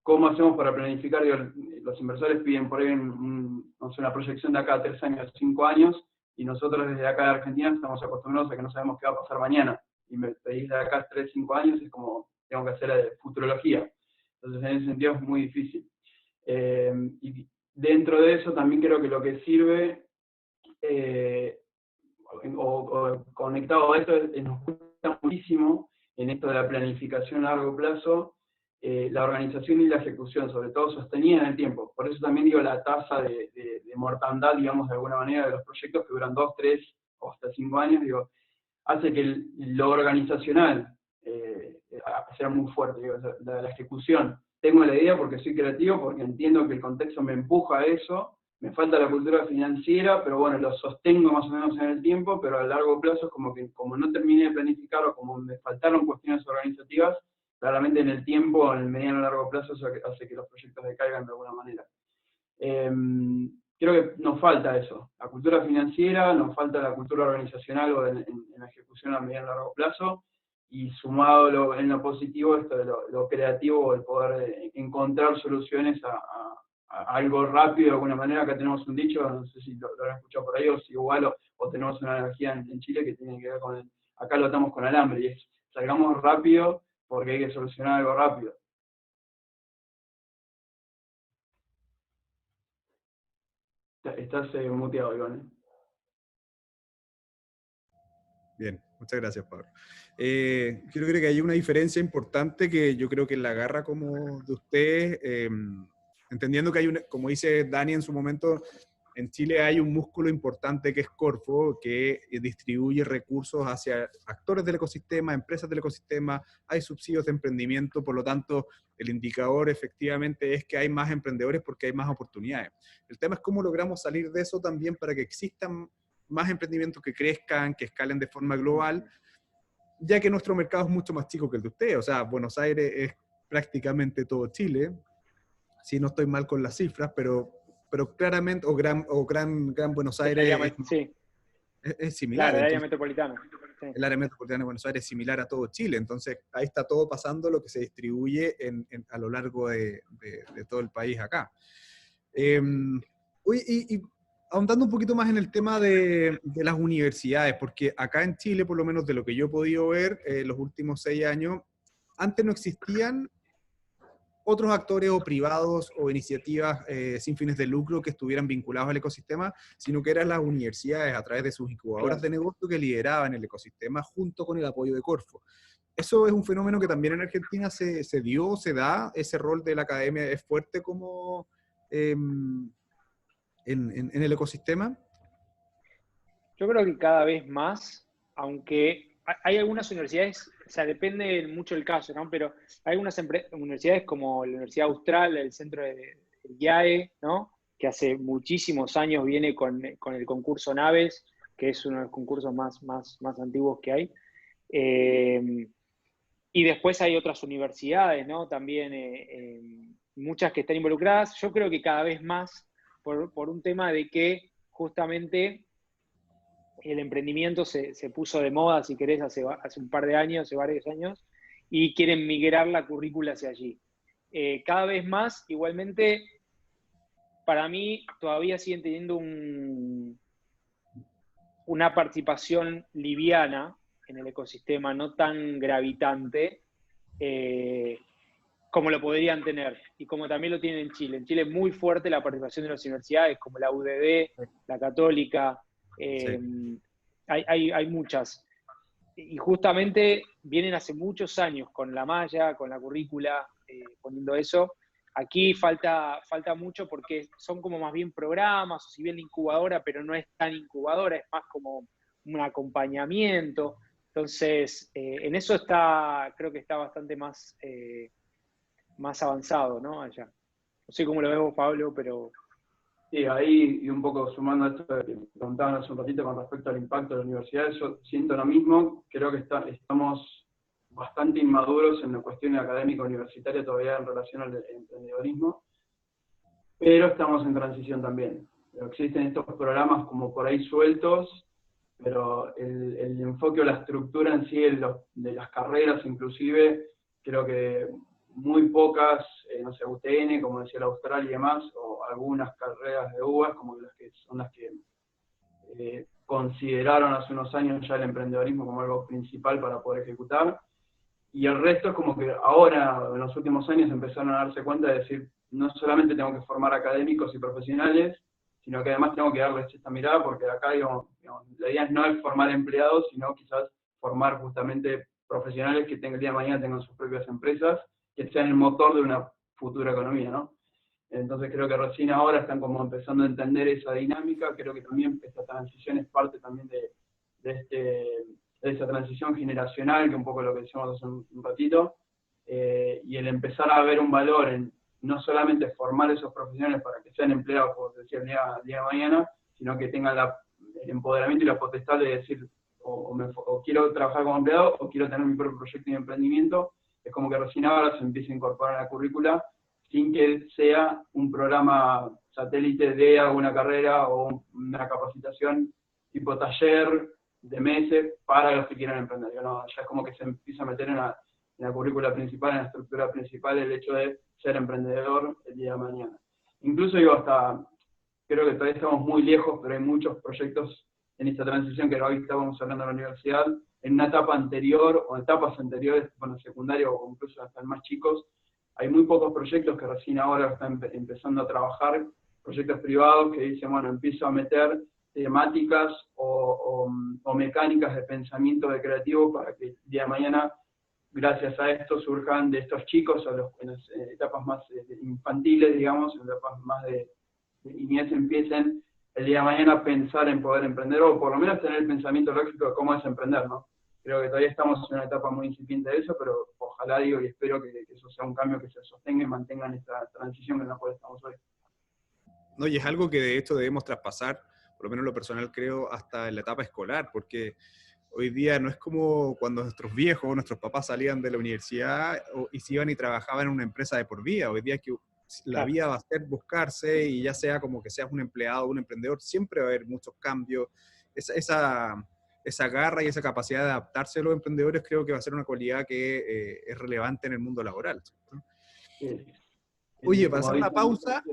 cómo hacemos para planificar. Los inversores piden por ahí una proyección de acá a 3 años, 5 años, y nosotros desde acá de Argentina estamos acostumbrados a que no sabemos qué va a pasar mañana. Y me pedís de acá 3, 5 años, es como, tengo que hacer futurología. Entonces, en ese sentido es muy difícil. Y dentro de eso también creo que lo que sirve, o conectado a esto, nos gusta muchísimo en esto de la planificación a largo plazo, la organización y la ejecución, sobre todo sostenida en el tiempo. Por eso también digo la tasa de mortandad, digamos, de alguna manera, de los proyectos que duran 2, 3 o hasta 5 años, hace que lo organizacional sea muy fuerte, la ejecución. Tengo la idea porque soy creativo, porque entiendo que el contexto me empuja a eso, me falta la cultura financiera, pero bueno, lo sostengo más o menos en el tiempo, pero a largo plazo es como que como no terminé de planificar o como me faltaron cuestiones organizativas, claramente en el tiempo, en el mediano y largo plazo, eso hace que los proyectos decaigan de alguna manera. Creo que nos falta eso, la cultura financiera, nos falta la cultura organizacional o en la ejecución a mediano y largo plazo, y sumado en lo positivo, esto de lo creativo, el poder encontrar soluciones a algo rápido de alguna manera. Acá tenemos un dicho, no sé si lo han escuchado por ahí, o si igual, o tenemos una energía en Chile que tiene que ver con acá lo atamos con alambre, y es, salgamos rápido porque hay que solucionar algo rápido. Estás muteado, Iván. Bien, muchas gracias, Pablo. Creo que hay una diferencia importante que yo creo que la garra como de ustedes, entendiendo que hay una, como dice Dani en su momento, en Chile hay un músculo importante que es Corfo, que distribuye recursos hacia actores del ecosistema, empresas del ecosistema, hay subsidios de emprendimiento, por lo tanto, el indicador efectivamente es que hay más emprendedores porque hay más oportunidades. El tema es cómo logramos salir de eso también para que existan más emprendimientos que crezcan, que escalen de forma global, ya que nuestro mercado es mucho más chico que el de ustedes. O sea, Buenos Aires es prácticamente todo Chile, si no estoy mal con las cifras, pero claramente, Gran Buenos Aires sí, es similar. claro, el área Entonces, metropolitana. Sí. el área metropolitana de Buenos Aires es similar a todo Chile, entonces ahí está todo pasando lo que se distribuye a lo largo de todo el país acá. Y ahondando un poquito más en el tema de las universidades, porque acá en Chile, por lo menos de lo que yo he podido ver los últimos 6 años, antes no existían otros actores o privados o iniciativas sin fines de lucro que estuvieran vinculados al ecosistema, sino que eran las universidades a través de sus incubadoras de negocio que lideraban el ecosistema junto con el apoyo de Corfo. Eso es un fenómeno que también en Argentina se da, ese rol de la academia es fuerte como en el ecosistema. Yo creo que cada vez más, aunque hay algunas universidades, o sea, depende mucho del caso, ¿no? Pero hay algunas universidades como la Universidad Austral, el centro de IAE, ¿no? Que hace muchísimos años viene con el concurso Naves, que es uno de los concursos más antiguos que hay. Y después hay otras universidades, ¿no? También muchas que están involucradas. Yo creo que cada vez más, por un tema de que justamente el emprendimiento se puso de moda, si querés, hace un par de años, hace varios años, y quieren migrar la currícula hacia allí. Cada vez más, igualmente, para mí todavía siguen teniendo una participación liviana en el ecosistema, no tan gravitante como lo podrían tener, y como también lo tienen en Chile. En Chile es muy fuerte la participación de las universidades, como la UDD, la Católica, sí. Hay muchas. Y justamente vienen hace muchos años con la malla, con la currícula, poniendo eso. Aquí falta mucho porque son como más bien programas, o si bien la incubadora, pero no es tan incubadora, es más como un acompañamiento. Entonces, en eso creo que está bastante más avanzado, ¿no? Allá. No sé cómo lo ves vos, Pablo, pero... Sí, ahí, y un poco sumando a esto que preguntaban hace un ratito con respecto al impacto de la universidad, yo siento lo mismo, creo que estamos bastante inmaduros en la cuestión académica universitaria todavía en relación al emprendedorismo, pero estamos en transición también. Pero existen estos programas como por ahí sueltos, pero el enfoque o la estructura en sí de las carreras inclusive, creo que muy pocas, no sé, UTN, como decía la Austral y demás, o algunas carreras de UBA, como las que son las que consideraron hace unos años ya el emprendedorismo como algo principal para poder ejecutar, y el resto es como que ahora, en los últimos años, empezaron a darse cuenta de decir, no solamente tengo que formar académicos y profesionales, sino que además tengo que darles esta mirada, porque acá digamos, la idea no es formar empleados, sino quizás formar justamente profesionales que el día de mañana tengan sus propias empresas, que sean el motor de una futura economía, ¿no? Entonces creo que recién ahora están como empezando a entender esa dinámica, creo que también esta transición es parte también de esa transición generacional, que un poco lo que decíamos hace un ratito, y el empezar a ver un valor en no solamente formar esos profesionales para que sean empleados, como decía, el día de mañana, sino que tengan el empoderamiento y la potestad de decir, o quiero trabajar como empleado, o quiero tener mi propio proyecto de emprendimiento. Es como que recién ahora se empieza a incorporar a la currícula, sin que sea un programa satélite de alguna carrera o una capacitación tipo taller de meses para los que quieran emprender. No, ya es como que se empieza a meter en la currícula principal, en la estructura principal, el hecho de ser emprendedor el día de mañana. Incluso creo que todavía estamos muy lejos, pero hay muchos proyectos en esta transición que hoy estábamos hablando en la universidad, en una etapa anterior o etapas anteriores, en el secundario o incluso hasta en más chicos, hay muy pocos proyectos que recién ahora están empezando a trabajar, proyectos privados que dicen, bueno, empiezo a meter temáticas o mecánicas de pensamiento de creativo para que el día de mañana, gracias a esto, surjan de estos chicos en las etapas más infantiles, digamos, en etapas más de niñez, empiecen el día de mañana a pensar en poder emprender, o por lo menos tener el pensamiento lógico de cómo es emprender, ¿no? Creo que todavía estamos en una etapa muy incipiente de eso, pero ojalá, y espero que eso sea un cambio que se sostenga y mantenga en esta transición en la cual estamos hoy. No, y es algo que de hecho debemos traspasar, por lo menos en lo personal creo, hasta en la etapa escolar, porque hoy día no es como cuando nuestros viejos, nuestros papás salían de la universidad y se iban y trabajaban en una empresa de por vida. Hoy día es que la vida va a ser buscarse, y ya sea como que seas un empleado o un emprendedor, siempre va a haber muchos cambios. Esa garra y esa capacidad de adaptarse a los emprendedores creo que va a ser una cualidad que es relevante en el mundo laboral, ¿cierto? Sí. Oye, para hacer una pausa,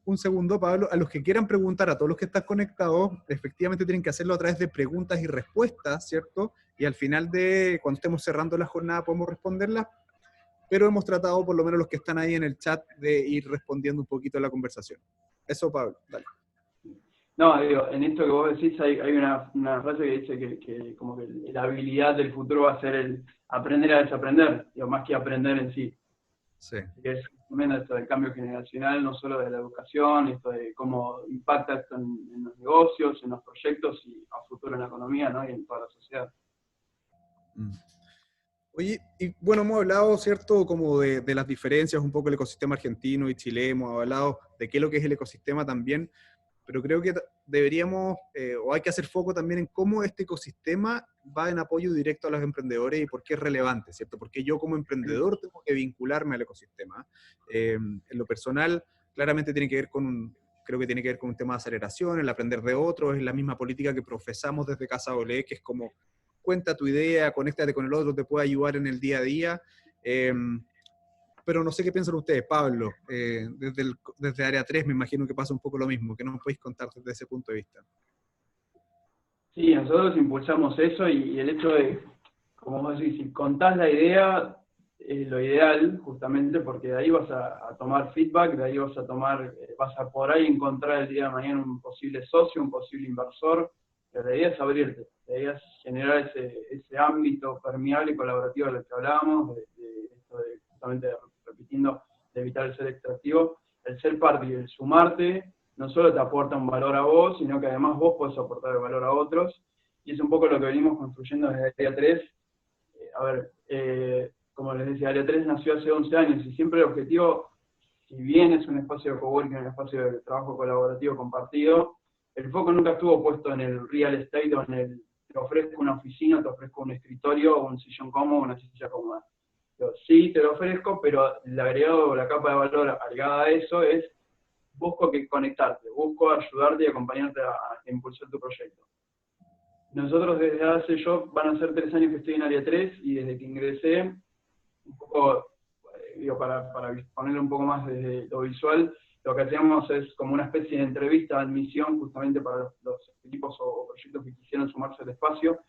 un segundo, Pablo, a los que quieran preguntar, a todos los que están conectados, efectivamente tienen que hacerlo a través de preguntas y respuestas, ¿cierto? Y al final cuando estemos cerrando la jornada podemos responderlas, pero hemos tratado, por lo menos los que están ahí en el chat, de ir respondiendo un poquito a la conversación. Eso, Pablo, dale. No, digo, en esto que vos decís hay una frase que dice que como que la habilidad del futuro va a ser el aprender a desaprender, digo, más que aprender en sí. Sí. Que es tremendo esto del cambio generacional, no solo de la educación, esto de cómo impacta esto en los negocios, en los proyectos y a futuro en la economía, ¿no? Y en toda la sociedad. Oye, y bueno, hemos hablado, ¿cierto?, como de las diferencias, un poco el ecosistema argentino y chileno, hemos hablado de qué es lo que es el ecosistema también, pero creo que deberíamos, o hay que hacer foco también en cómo este ecosistema va en apoyo directo a los emprendedores y por qué es relevante, ¿cierto? Porque yo como emprendedor tengo que vincularme al ecosistema. En lo personal, claramente tiene que ver creo que tiene que ver con un tema de aceleración, el aprender de otros, es la misma política que profesamos desde Casa Olé, que es como, cuenta tu idea, conéctate con el otro, te puede ayudar en el día a día. Pero no sé qué piensan ustedes, Pablo, desde Área 3 me imagino que pasa un poco lo mismo, que nos podéis contar desde ese punto de vista. Sí, nosotros impulsamos eso y el hecho de, como vos decís, si contás la idea, es lo ideal, justamente, porque de ahí vas a tomar feedback, de ahí vas a por ahí encontrar el día de mañana un posible socio, un posible inversor, pero la idea es abrirte, la idea es generar ese ámbito permeable y colaborativo del que hablábamos, de justamente repitiendo, de evitar el ser extractivo, el ser parte y el sumarte, no solo te aporta un valor a vos, sino que además vos podés aportar el valor a otros, y es un poco lo que venimos construyendo desde Área 3. Como les decía, Área 3 nació hace 11 años, y siempre el objetivo, si bien es un espacio de coworking, un espacio de trabajo colaborativo compartido, el foco nunca estuvo puesto en el real estate o en el te ofrezco una oficina, te ofrezco un escritorio, o un sillón cómodo, una silla cómoda. Sí, te lo ofrezco, pero el agregado o la capa de valor agregada a eso es busco conectarte, busco ayudarte y acompañarte a impulsar tu proyecto. Nosotros van a ser 3 años que estoy en Área 3, y desde que ingresé, un poco, para ponerle un poco más desde lo visual, lo que hacíamos es como una especie de entrevista de admisión justamente para los equipos o proyectos que quisieran sumarse al espacio,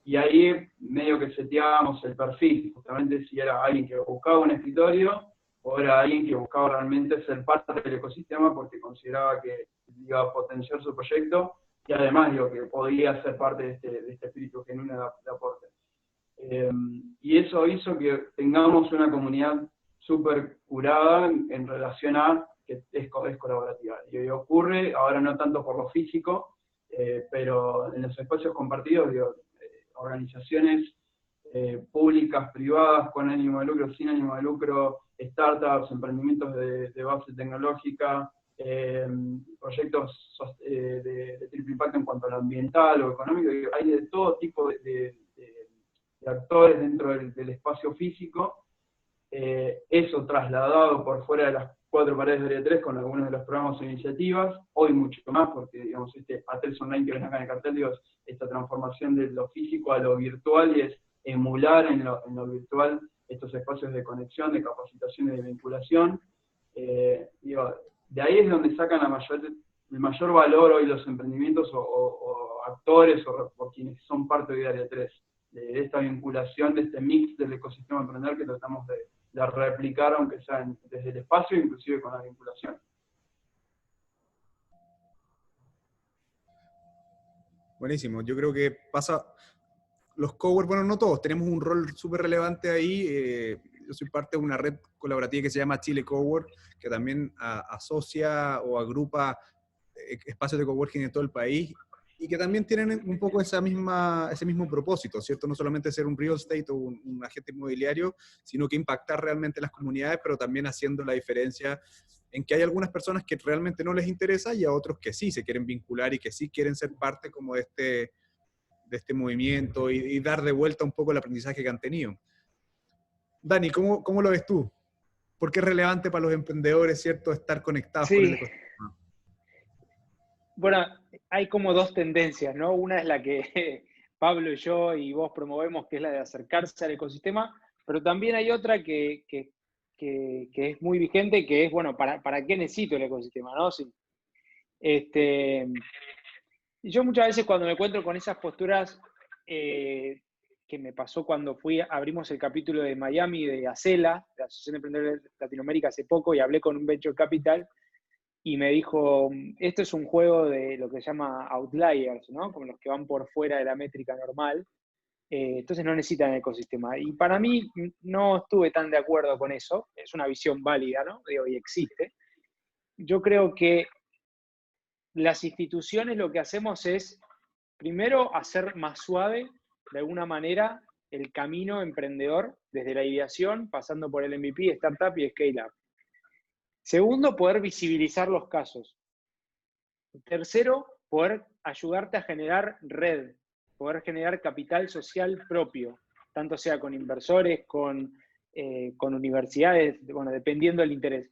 y ahí medio que seteábamos el perfil, justamente si era alguien que buscaba un escritorio o era alguien que buscaba realmente ser parte del ecosistema porque consideraba que iba a potenciar su proyecto y además que podía ser parte de este espíritu genuino de aporte. Y eso hizo que tengamos una comunidad súper curada en relación a que es colaborativa. Y ocurre, ahora no tanto por lo físico, pero en los espacios compartidos, organizaciones públicas, privadas, con ánimo de lucro, sin ánimo de lucro, startups, emprendimientos de base tecnológica, proyectos de triple impacto en cuanto a lo ambiental o económico. Hay de todo tipo de actores dentro del espacio físico. Eso trasladado por fuera de las 4 paredes de Área 3 con algunos de los programas e iniciativas, hoy mucho más, porque digamos, A3 Online que ven acá en el cartel, digo, esta transformación de lo físico a lo virtual, y es emular en lo virtual estos espacios de conexión, de capacitación y de vinculación. Digo, de ahí es donde sacan el mayor valor hoy los emprendimientos o actores o quienes son parte de Área 3, de esta vinculación, de este mix del ecosistema emprendedor que tratamos de replicar, aunque sea desde el espacio, inclusive con la vinculación. Buenísimo, yo creo que pasa, los cowork, bueno, no todos, tenemos un rol súper relevante ahí. Yo soy parte de una red colaborativa que se llama Chile Cowork, que también asocia o agrupa espacios de coworking en todo el país, y que también tienen un poco ese mismo propósito, ¿cierto? No solamente ser un real estate o un agente inmobiliario, sino que impactar realmente las comunidades, pero también haciendo la diferencia en que hay algunas personas que realmente no les interesa y a otros que sí se quieren vincular y que sí quieren ser parte como de este movimiento y dar de vuelta un poco el aprendizaje que han tenido. Dani, ¿cómo lo ves tú? ¿Por qué es relevante para los emprendedores, ¿cierto?, estar conectados con el ecosistema? Bueno, hay como dos tendencias, ¿no? Una es la que Pablo y yo y vos promovemos, que es la de acercarse al ecosistema, pero también hay otra que es muy vigente, que es, bueno, ¿para qué necesito el ecosistema, no? Sí. Yo muchas veces cuando me encuentro con esas posturas, que me pasó cuando abrimos el capítulo de Miami de ACELA, de la Asociación de Emprendedores de Latinoamérica, hace poco, y hablé con un Venture Capital, y me dijo, esto es un juego de lo que se llama outliers, ¿no? Como los que van por fuera de la métrica normal, entonces no necesitan ecosistema. Y para mí no estuve tan de acuerdo con eso, es una visión válida, ¿no? Digo, y existe. Yo creo que las instituciones lo que hacemos es, primero, hacer más suave, de alguna manera, el camino emprendedor, desde la ideación, pasando por el MVP, Startup y Scale-Up. Segundo, poder visibilizar los casos. Tercero, poder ayudarte a generar red, poder generar capital social propio, tanto sea con inversores, con universidades, bueno, dependiendo del interés.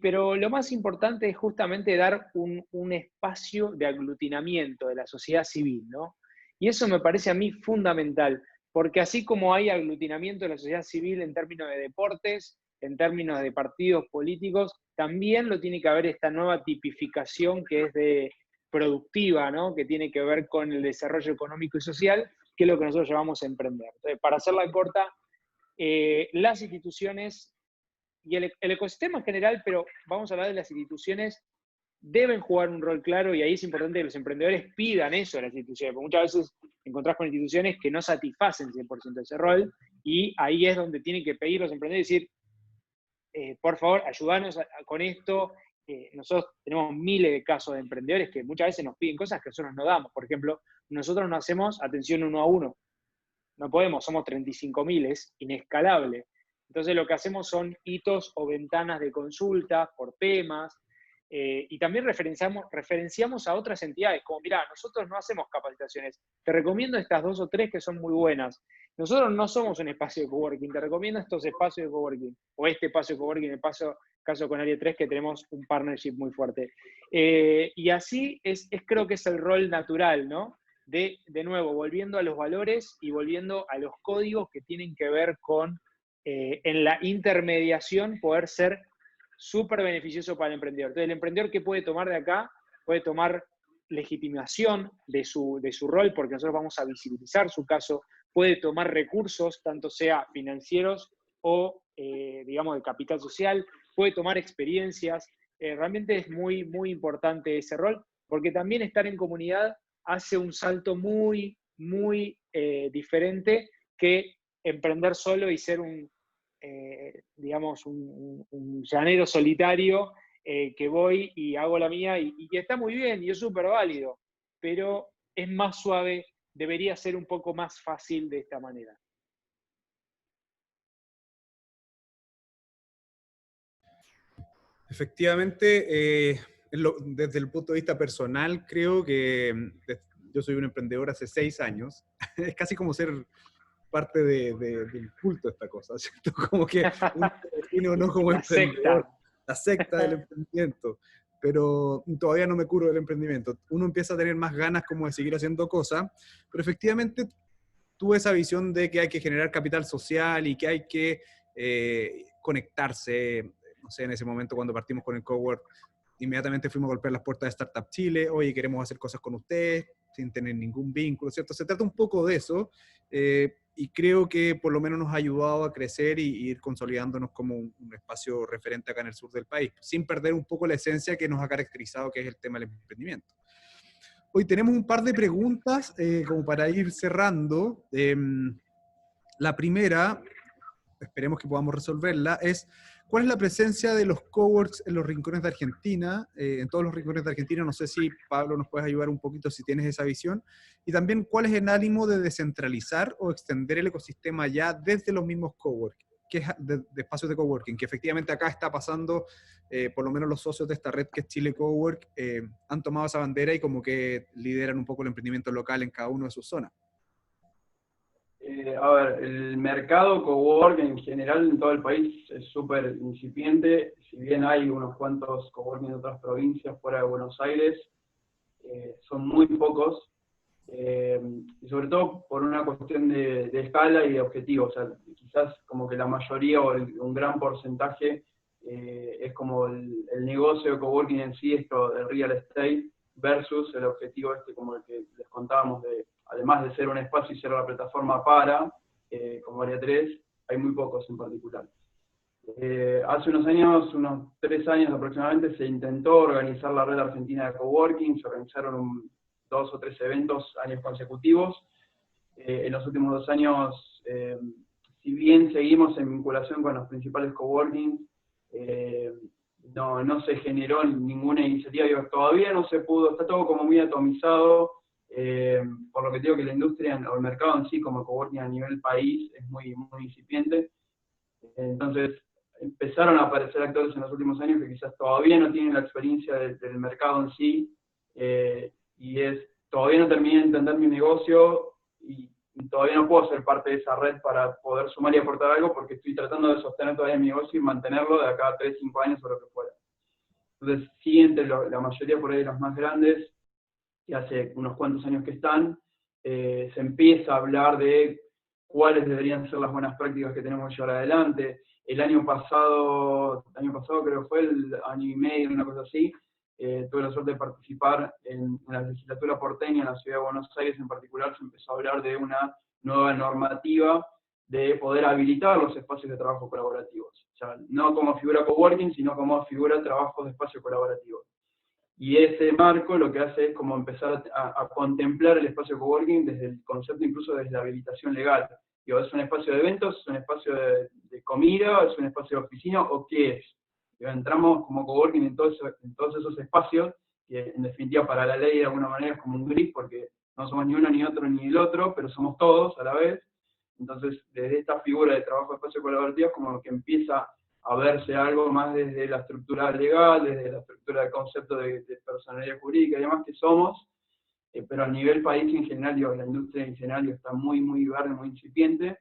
Pero lo más importante es justamente dar un espacio de aglutinamiento de la sociedad civil, ¿no? Y eso me parece a mí fundamental, porque así como hay aglutinamiento de la sociedad civil en términos de deportes, en términos de partidos políticos, también lo tiene que haber esta nueva tipificación que es de productiva, ¿no? Que tiene que ver con el desarrollo económico y social, que es lo que nosotros llamamos emprender. Entonces, para hacerla corta, las instituciones y el ecosistema en general, pero vamos a hablar de las instituciones, deben jugar un rol claro, y ahí es importante que los emprendedores pidan eso a las instituciones, porque muchas veces encontrás con instituciones que no satisfacen 100% ese rol, y ahí es donde tienen que pedir los emprendedores y decir, por favor, ayúdanos con esto. Nosotros tenemos miles de casos de emprendedores que muchas veces nos piden cosas que nosotros no damos. Por ejemplo, nosotros no hacemos atención 1 a 1. No podemos, somos 35.000, es inescalable. Entonces lo que hacemos son hitos o ventanas de consulta por temas, y también referenciamos a otras entidades, como mirá, nosotros no hacemos capacitaciones, te recomiendo estas 2 o 3 que son muy buenas. Nosotros no somos un espacio de coworking, te recomiendo estos espacios de coworking, o este espacio de coworking, en el caso con Área 3, que tenemos un partnership muy fuerte. Y así creo que es el rol natural, ¿no? De nuevo, volviendo a los valores y volviendo a los códigos que tienen que ver con, en la intermediación, poder ser súper beneficioso para el emprendedor. Entonces, el emprendedor, ¿qué puede tomar de acá? Puede tomar legitimación de su rol, porque nosotros vamos a visibilizar su caso, puede tomar recursos, tanto sea financieros o, digamos, de capital social, puede tomar experiencias. Realmente es muy, muy importante ese rol, porque también estar en comunidad hace un salto muy, muy diferente que emprender solo y ser digamos, un llanero solitario, que voy y hago la mía y está muy bien y es súper válido, pero es más suave, debería ser un poco más fácil de esta manera. Efectivamente, desde el punto de vista personal, creo que yo soy un emprendedor hace 6 años. Es casi como ser parte del culto esta cosa, ¿cierto? Como que uno se define o no como La emprendedor, secta. la secta del emprendimiento, pero todavía no me curo del emprendimiento. Uno empieza a tener más ganas como de seguir haciendo cosas, pero efectivamente tuve esa visión de que hay que generar capital social y que hay que conectarse. No sé, en ese momento cuando partimos con el Cowork, inmediatamente fuimos a golpear las puertas de Startup Chile, oye, queremos hacer cosas con ustedes, sin tener ningún vínculo, ¿cierto? Se trata un poco de eso, y creo que por lo menos nos ha ayudado a crecer y ir consolidándonos como un espacio referente acá en el sur del país, sin perder un poco la esencia que nos ha caracterizado, que es el tema del emprendimiento. Hoy tenemos un par de preguntas como para ir cerrando. La primera, esperemos que podamos resolverla, es ¿cuál es la presencia de los coworks en los rincones de Argentina? En todos los rincones de Argentina, no sé si Pablo nos puedes ayudar un poquito si tienes esa visión. Y también, ¿cuál es el ánimo de descentralizar o extender el ecosistema ya desde los mismos coworks, que es de espacios de coworking? Que efectivamente acá está pasando, por lo menos los socios de esta red que es Chile Cowork, han tomado esa bandera y como que lideran un poco el emprendimiento local en cada uno de sus zonas. A ver, el mercado cowork en general en todo el país es súper incipiente, si bien hay unos cuantos coworking en otras provincias fuera de Buenos Aires, son muy pocos, y sobre todo por una cuestión de escala y de objetivos. O sea, quizás como que la mayoría o un gran porcentaje es como el negocio de coworking en sí, esto del real estate, versus el objetivo como el que les contábamos, además de ser un espacio y ser la plataforma para, como área 3, hay muy pocos en particular. Hace unos años, unos 3 años aproximadamente, se intentó organizar la red argentina de coworking, se organizaron 2 o 3 eventos años consecutivos. En los últimos 2 años, si bien seguimos en vinculación con los principales coworking, no se generó ninguna iniciativa, todavía no se pudo, está todo como muy atomizado, por lo que digo que la industria o el mercado en sí como coworking a nivel país es muy, muy incipiente. Entonces empezaron a aparecer actores en los últimos años que quizás todavía no tienen la experiencia del mercado en sí, y todavía no terminé de entender mi negocio y todavía no puedo ser parte de esa red para poder sumar y aportar algo porque estoy tratando de sostener todavía mi negocio y mantenerlo de acá a 3, 5 años o lo que fuera. Entonces sí, entre la mayoría por ahí de los más grandes, que hace unos cuantos años que están, se empieza a hablar de cuáles deberían ser las buenas prácticas que tenemos que llevar adelante. El año pasado creo que fue el año y medio, una cosa así, tuve la suerte de participar en la legislatura porteña, en la ciudad de Buenos Aires en particular, se empezó a hablar de una nueva normativa de poder habilitar los espacios de trabajo colaborativos. O sea, no como figura coworking, sino como figura de trabajo de espacio colaborativo. Y ese marco lo que hace es como empezar a contemplar el espacio coworking desde el concepto, incluso desde la habilitación legal. Digo, ¿es un espacio de eventos, es un espacio de comida, es un espacio de oficina o qué es? Digo, entramos como coworking en todos esos espacios, que en definitiva para la ley de alguna manera es como un gris, porque no somos ni uno, ni otro, ni el otro, pero somos todos a la vez. Entonces, desde esta figura de trabajo de espacio colaborativo es como que empieza a verse algo más desde la estructura legal, desde la estructura del concepto de personalidad jurídica y demás que somos, pero a nivel país en general, digo, la industria en general está muy, muy verde, muy incipiente.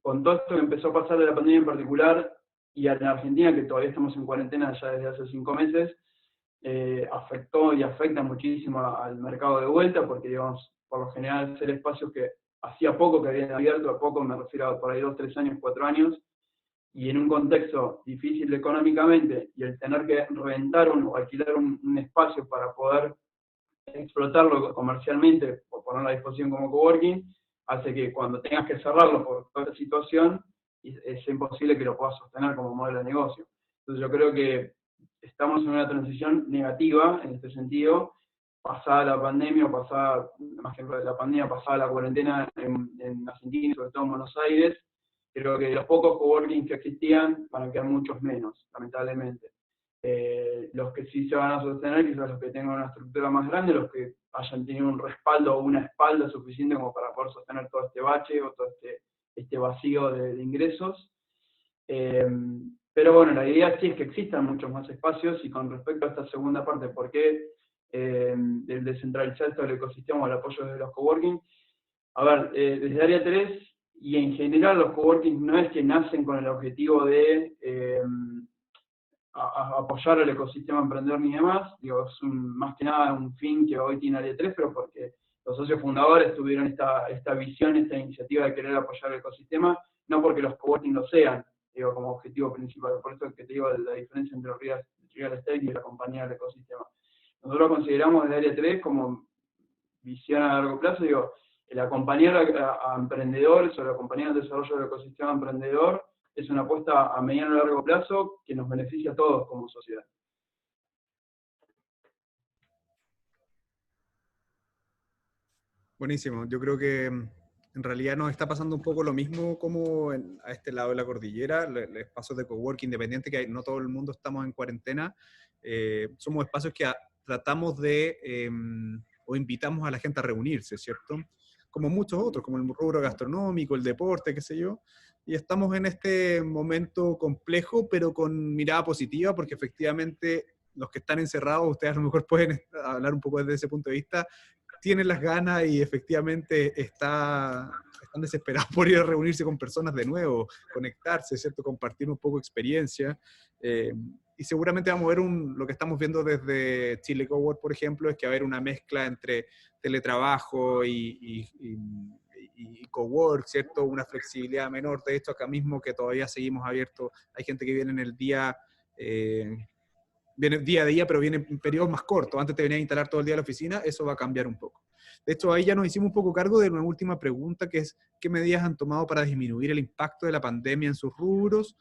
Con todo esto que empezó a pasar de la pandemia en particular, y en Argentina, que todavía estamos en cuarentena ya desde hace 5 meses, afectó y afecta muchísimo al mercado de vuelta, porque digamos, por lo general ser espacios que hacía poco que habían abierto, a poco me refiero a por ahí 2, 3 años, 4 años, y en un contexto difícil económicamente, y el tener que rentar o alquilar un espacio para poder explotarlo comercialmente o ponerlo a disposición como coworking, hace que cuando tengas que cerrarlo por toda esta situación, es imposible que lo puedas sostener como modelo de negocio. Entonces yo creo que estamos en una transición negativa en este sentido, pasada la pandemia, o pasada, más que la pandemia, pasada la cuarentena en Argentina y sobre todo en Buenos Aires. Creo que los pocos coworking que existían van a quedar muchos menos, lamentablemente. Los que sí se van a sostener, quizás los que tengan una estructura más grande, los que hayan tenido un respaldo o una espalda suficiente como para poder sostener todo este bache o todo este vacío de ingresos. Pero bueno, la idea sí es que existan muchos más espacios, y con respecto a esta segunda parte, ¿por qué el descentralizar todo el ecosistema o el apoyo de los coworking? A ver, desde Área 3 y en general los coworking no es que nacen con el objetivo de apoyar al ecosistema emprendedor ni demás, digo, es más que nada un fin que hoy tiene Área 3, pero porque los socios fundadores tuvieron esta visión, esta iniciativa de querer apoyar el ecosistema, no porque los coworking lo sean, digo, como objetivo principal. Por eso es que te digo la diferencia entre el real estate y la compañía del ecosistema. Nosotros consideramos desde Área 3 como visión a largo plazo, digo, el acompañar a emprendedores o el acompañar el desarrollo del ecosistema emprendedor es una apuesta a mediano y largo plazo que nos beneficia a todos como sociedad. Buenísimo. Yo creo que en realidad nos está pasando un poco lo mismo como a este lado de la cordillera, los espacios de coworking independiente, que no todo el mundo estamos en cuarentena. Somos espacios que tratamos de, o invitamos a la gente a reunirse, ¿cierto? Como muchos otros, como el rubro gastronómico, el deporte, qué sé yo. Y estamos en este momento complejo, pero con mirada positiva, porque efectivamente los que están encerrados, ustedes a lo mejor pueden hablar un poco desde ese punto de vista, tienen las ganas y efectivamente están desesperados por ir a reunirse con personas de nuevo, conectarse, ¿cierto? Compartir un poco de experiencia. Y seguramente vamos a ver lo que estamos viendo desde Chile Cowork, por ejemplo, es que va a haber una mezcla entre teletrabajo y cowork, ¿cierto? Una flexibilidad menor. De hecho, acá mismo que todavía seguimos abiertos, hay gente que viene en el día... viene día a día, pero viene en periodos más cortos. Antes te venía a instalar todo el día a la oficina, eso va a cambiar un poco. De hecho, ahí ya nos hicimos un poco cargo de una última pregunta, que es, ¿qué medidas han tomado para disminuir el impacto de la pandemia en sus rubros?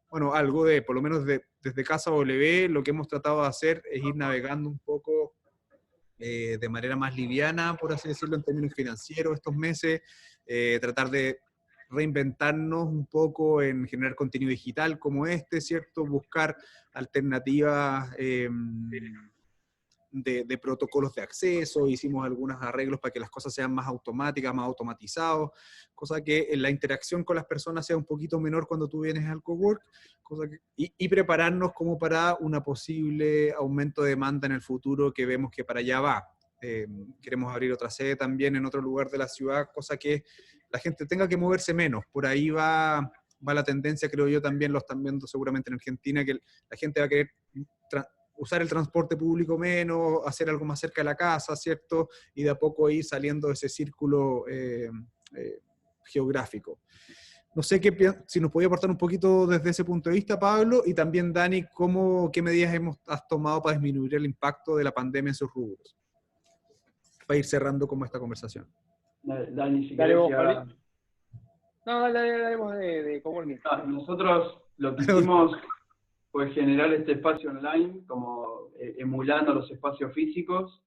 Bueno, algo por lo menos desde Casa W, lo que hemos tratado de hacer es ir navegando un poco de manera más liviana, por así decirlo, en términos financieros estos meses, tratar de reinventarnos un poco en generar contenido digital como este, ¿cierto? Buscar alternativas de protocolos de acceso, hicimos algunos arreglos para que las cosas sean más automáticas, más automatizados, cosa que la interacción con las personas sea un poquito menor cuando tú vienes al cowork, y prepararnos como para una posible aumento de demanda en el futuro que vemos que para allá va. Queremos abrir otra sede también en otro lugar de la ciudad, cosa que la gente tenga que moverse menos. Por ahí va la tendencia, creo yo, también lo están viendo seguramente en Argentina, que la gente va a querer usar el transporte público menos, hacer algo más cerca de la casa, ¿cierto? Y de a poco ir saliendo de ese círculo geográfico. No sé si nos podía aportar un poquito desde ese punto de vista, Pablo, y también Dani, ¿qué medidas has tomado para disminuir el impacto de la pandemia en sus rubros? Para ir cerrando como esta conversación. Dani, si dale querés vos, ahora... No, dale vos de coworking. Nosotros lo que hicimos fue generar este espacio online, como emulando los espacios físicos.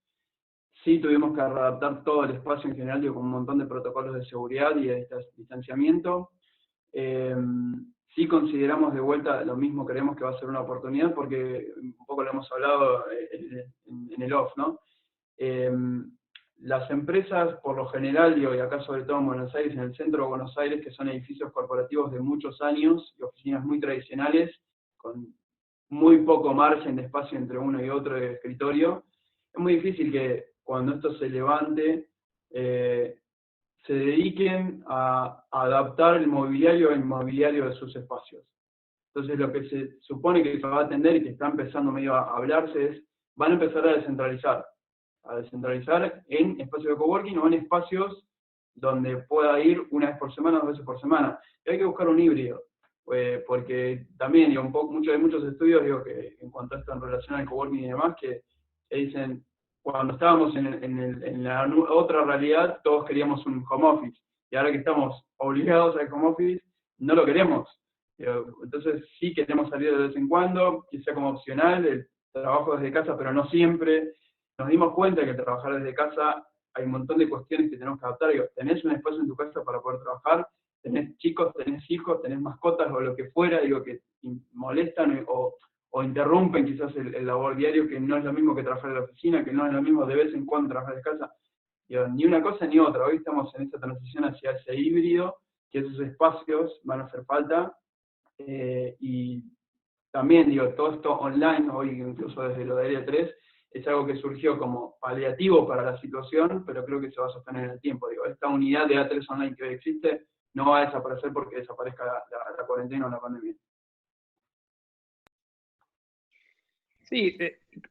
Sí tuvimos que adaptar todo el espacio en general, con un montón de protocolos de seguridad y de distanciamiento. Sí consideramos de vuelta lo mismo, creemos que va a ser una oportunidad, porque un poco lo hemos hablado en el off, ¿no? Las empresas, por lo general, y acá sobre todo en Buenos Aires, en el centro de Buenos Aires, que son edificios corporativos de muchos años y oficinas muy tradicionales, con muy poco margen de espacio entre uno y otro de escritorio, es muy difícil que cuando esto se levante, se dediquen a adaptar el mobiliario al inmobiliario de sus espacios. Entonces lo que se supone que se va a atender y que está empezando medio a hablarse es, van a empezar a descentralizar en espacios de coworking o en espacios donde pueda ir una vez por semana, 2 veces por semana. Y hay que buscar un híbrido, porque también hay muchos estudios que en cuanto a esto en relación al coworking y demás, que dicen, cuando estábamos en la otra realidad, todos queríamos un home office, y ahora que estamos obligados al home office, no lo queremos. Entonces sí queremos salir de vez en cuando, que sea como opcional, el trabajo desde casa, pero no siempre. Nos dimos cuenta que trabajar desde casa hay un montón de cuestiones que tenemos que adaptar. Tenés un espacio en tu casa para poder trabajar, tenés chicos, tenés hijos, tenés mascotas o lo que fuera, que molestan o interrumpen quizás el labor diario, que no es lo mismo que trabajar en la oficina, que no es lo mismo de vez en cuando trabajar de casa. Ni una cosa ni otra. Hoy estamos en esta transición hacia ese híbrido, que esos espacios van a hacer falta, Y también, digo, todo esto online, hoy incluso desde lo de Área 3, es algo que surgió como paliativo para la situación, pero creo que se va a sostener en el tiempo. Digo, esta unidad de A3 online que hoy existe no va a desaparecer porque desaparezca la cuarentena o la pandemia. Sí,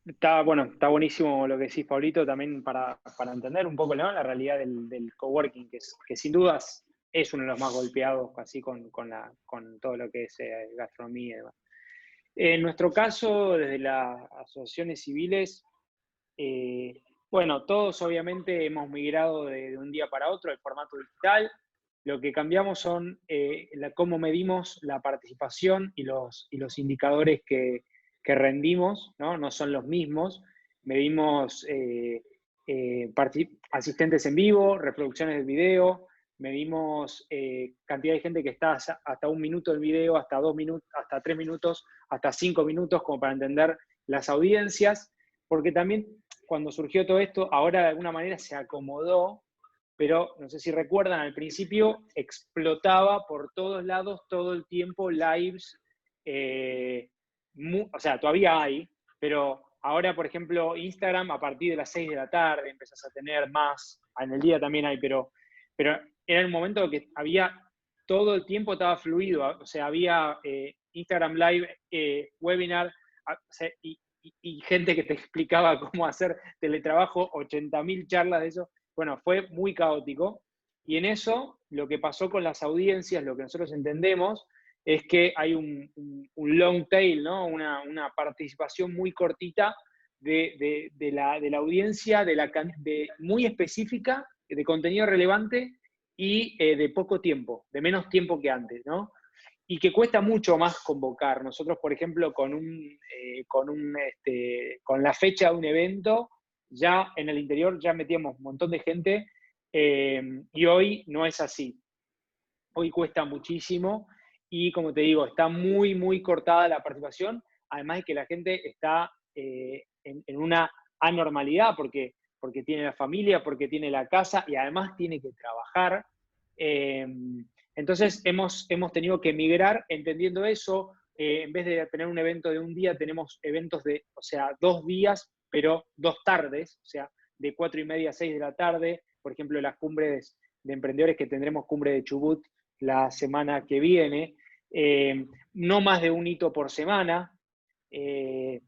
está buenísimo lo que decís, Pablito, también para entender un poco, ¿no?, la realidad del coworking, que sin dudas es uno de los más golpeados, así con todo lo que es gastronomía y demás. En nuestro caso, desde las asociaciones civiles, todos obviamente hemos migrado de un día para otro al formato digital. Lo que cambiamos son cómo medimos la participación y los indicadores que rendimos, ¿no? No son los mismos. Medimos asistentes en vivo, reproducciones del video, medimos cantidad de gente que está hasta 1 minuto del video, hasta 2 minutos, hasta 3 minutos, hasta 5 minutos, como para entender las audiencias, porque también cuando surgió todo esto, ahora de alguna manera se acomodó, pero no sé si recuerdan, al principio explotaba por todos lados todo el tiempo lives, o sea, todavía hay, pero ahora, por ejemplo, Instagram a partir de las 6 de la tarde empezás a tener más, en el día también hay, pero era el momento que había, todo el tiempo estaba fluido, o sea, había Instagram Live, webinar, o sea, y gente que te explicaba cómo hacer teletrabajo, 80.000 charlas de eso. Bueno, fue muy caótico. Y en eso, lo que pasó con las audiencias, lo que nosotros entendemos, es que hay un long tail, ¿no? Una participación muy cortita de la audiencia, muy específica, de contenido relevante y de poco tiempo, de menos tiempo que antes, ¿no? Y que cuesta mucho más convocar. Nosotros, por ejemplo, con la fecha de un evento, ya en el interior ya metíamos un montón de gente, y hoy no es así. Hoy cuesta muchísimo y, como te digo, está muy, muy cortada la participación, además de que la gente está en una anormalidad porque tiene la familia, porque tiene la casa y además tiene que trabajar. Entonces hemos tenido que migrar entendiendo eso. En vez de tener un evento de un día, tenemos eventos de, o sea, 2 días, pero 2 tardes, o sea, de 4:30 a 6 de la tarde. Por ejemplo, las cumbres de emprendedores, que tendremos cumbre de Chubut la semana que viene. No más de un hito por semana. Y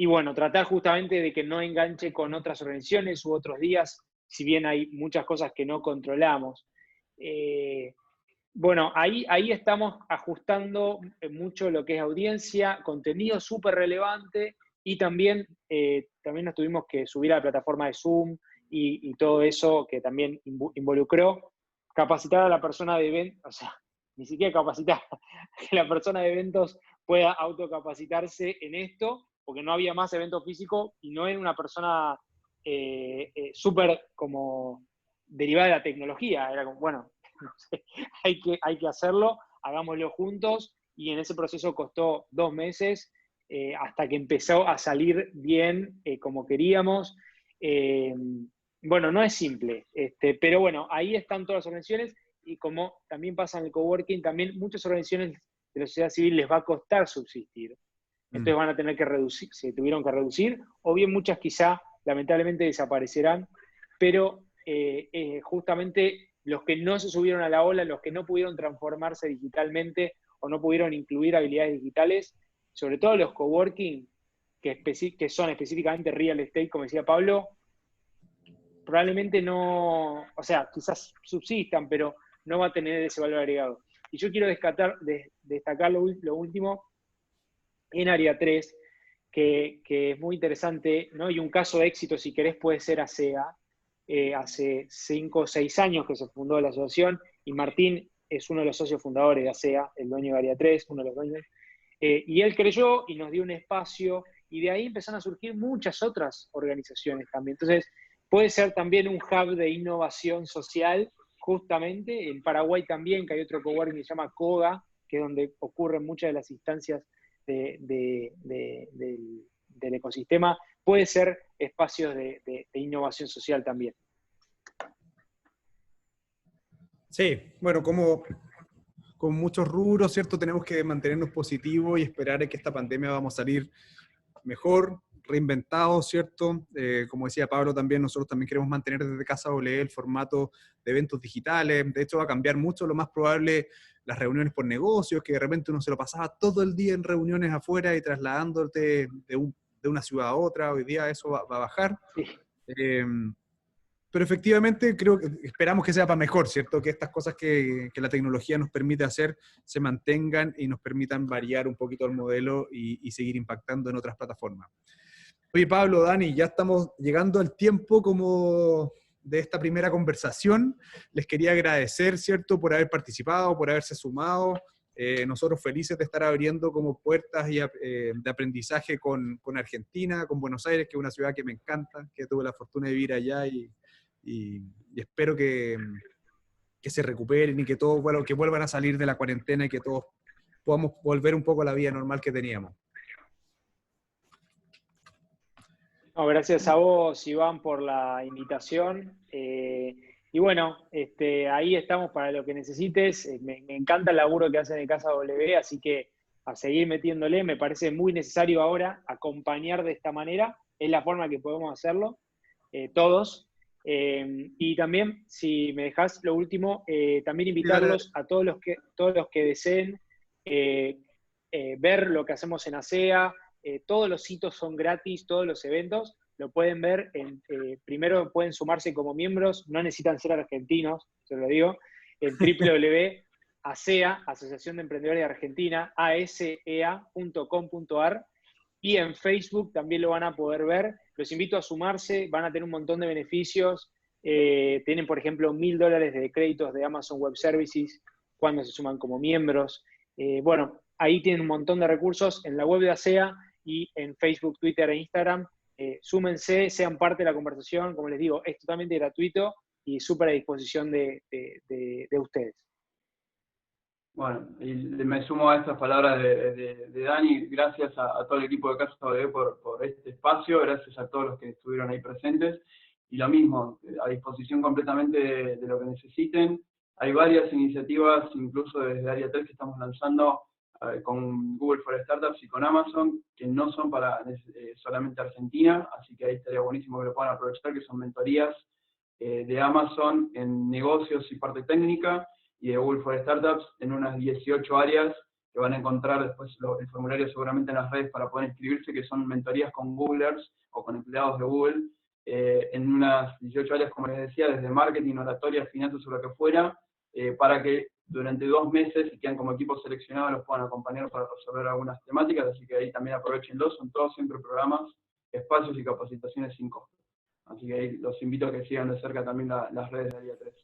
bueno, tratar justamente de que no enganche con otras organizaciones u otros días, si bien hay muchas cosas que no controlamos. Bueno, ahí estamos ajustando mucho lo que es audiencia, contenido súper relevante, y también nos tuvimos que subir a la plataforma de Zoom y todo eso que también involucró capacitar a la persona de eventos, o sea, ni siquiera capacitar, que la persona de eventos pueda autocapacitarse en esto, porque no había más evento físico y no era una persona súper como derivada de la tecnología. Era como, bueno, no sé, hay que hacerlo, hagámoslo juntos, y en ese proceso costó 2 meses hasta que empezó a salir bien como queríamos. Bueno, no es simple, pero bueno, ahí están todas las organizaciones, y como también pasa en el coworking, también muchas organizaciones de la sociedad civil les va a costar subsistir. Entonces van a tener que reducir, se tuvieron que reducir, o bien muchas quizá lamentablemente desaparecerán, pero justamente los que no se subieron a la ola, los que no pudieron transformarse digitalmente o no pudieron incluir habilidades digitales, sobre todo los coworking, que son específicamente real estate, como decía Pablo, probablemente no, o sea, quizás subsistan, pero no va a tener ese valor agregado. Y yo quiero destacar lo último en Área 3, que es muy interesante, ¿no? Y un caso de éxito, si querés, puede ser ASEA. Hace 5 o 6 años que se fundó la asociación, y Martín es uno de los socios fundadores de ASEA, el dueño de Área 3, uno de los dueños. Y él creyó y nos dio un espacio, y de ahí empezaron a surgir muchas otras organizaciones también. Entonces, puede ser también un hub de innovación social, justamente. En Paraguay también, que hay otro coworking que se llama COGA, que es donde ocurren muchas de las instancias del ecosistema. Puede ser espacios de innovación social también. Sí, bueno, como con muchos rubros, ¿cierto? Tenemos que mantenernos positivos y esperar que esta pandemia vamos a salir mejor, reinventados, ¿cierto? Como decía Pablo también, nosotros también queremos mantener desde Casa W el formato de eventos digitales. De hecho, va a cambiar mucho, lo más probable, las reuniones por negocios, que de repente uno se lo pasaba todo el día en reuniones afuera y trasladándote de una ciudad a otra. Hoy día eso va a bajar. Sí. Pero efectivamente creo que esperamos que sea para mejor, ¿cierto? Que estas cosas que la tecnología nos permite hacer se mantengan y nos permitan variar un poquito el modelo y seguir impactando en otras plataformas. Oye, Pablo, Dani, ya estamos llegando al tiempo como de esta primera conversación. Les quería agradecer, ¿cierto?, por haber participado, por haberse sumado. Nosotros felices de estar abriendo como puertas de aprendizaje con Argentina, con Buenos Aires, que es una ciudad que me encanta, que tuve la fortuna de vivir allá y espero que se recuperen y que todos que vuelvan a salir de la cuarentena y que todos podamos volver un poco a la vida normal que teníamos. No, gracias a vos, Iván, por la invitación. Y bueno, ahí estamos para lo que necesites. Me encanta el laburo que hacen en Casa W, así que a seguir metiéndole. Me parece muy necesario ahora acompañar de esta manera. Es la forma que podemos hacerlo, todos. Y también, si me dejás lo último, también invitarlos a todos los que deseen ver lo que hacemos en ASEA. Todos los sitios son gratis, todos los eventos lo pueden ver. Primero pueden sumarse como miembros, no necesitan ser argentinos, se lo digo, en www.asea, Asociación de Emprendedores de Argentina, asea.com.ar, y en Facebook también lo van a poder ver. Los invito a sumarse, van a tener un montón de beneficios. Tienen, por ejemplo, $1.000 de créditos de Amazon Web Services cuando se suman como miembros. Bueno, ahí tienen un montón de recursos en la web de ASEA y en Facebook, Twitter e Instagram. Súmense, sean parte de la conversación. Como les digo, es totalmente gratuito y súper a disposición de ustedes. Bueno, y me sumo a estas palabras de Dani. Gracias a todo el equipo de Casa W por este espacio, gracias a todos los que estuvieron ahí presentes. Y lo mismo, a disposición completamente de lo que necesiten. Hay varias iniciativas, incluso desde Área 3, que estamos lanzando con Google for Startups y con Amazon, que no son para solamente Argentina, así que ahí estaría buenísimo que lo puedan aprovechar, que son mentorías de Amazon en negocios y parte técnica, y de Google for Startups en unas 18 áreas que van a encontrar después el formulario seguramente en las redes para poder inscribirse, que son mentorías con Googlers o con empleados de Google, en unas 18 áreas, como les decía, desde marketing, oratoria, finanzas o lo que fuera, para que durante 2 meses, y quedan como equipo seleccionado, los puedan acompañar para resolver algunas temáticas, así que ahí también aprovechenlo. Son todos siempre programas, espacios y capacitaciones sin costo. Así que ahí los invito a que sigan de cerca también las redes de Área 3.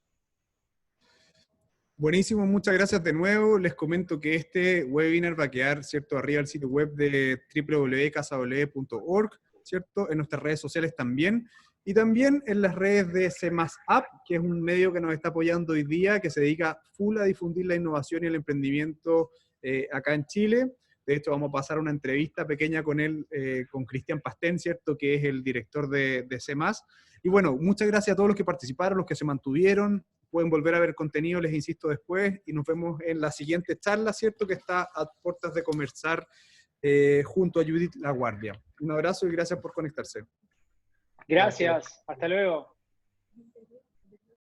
Buenísimo, muchas gracias de nuevo. Les comento que este webinar va a quedar, ¿cierto?, arriba del sitio web de www.casaw.org, ¿cierto?, en nuestras redes sociales también, y también en las redes de C+App, que es un medio que nos está apoyando hoy día, que se dedica full a difundir la innovación y el emprendimiento acá en Chile. De hecho, vamos a pasar una entrevista pequeña con él, con Cristian Pastén, ¿cierto?, que es el director de C+. Y bueno, muchas gracias a todos los que participaron, los que se mantuvieron. Pueden volver a ver contenido, les insisto, después, y nos vemos en la siguiente charla, ¿cierto?, que está a puertas de comenzar junto a Judith La Guardia. Un abrazo y gracias por conectarse. Gracias, hasta luego.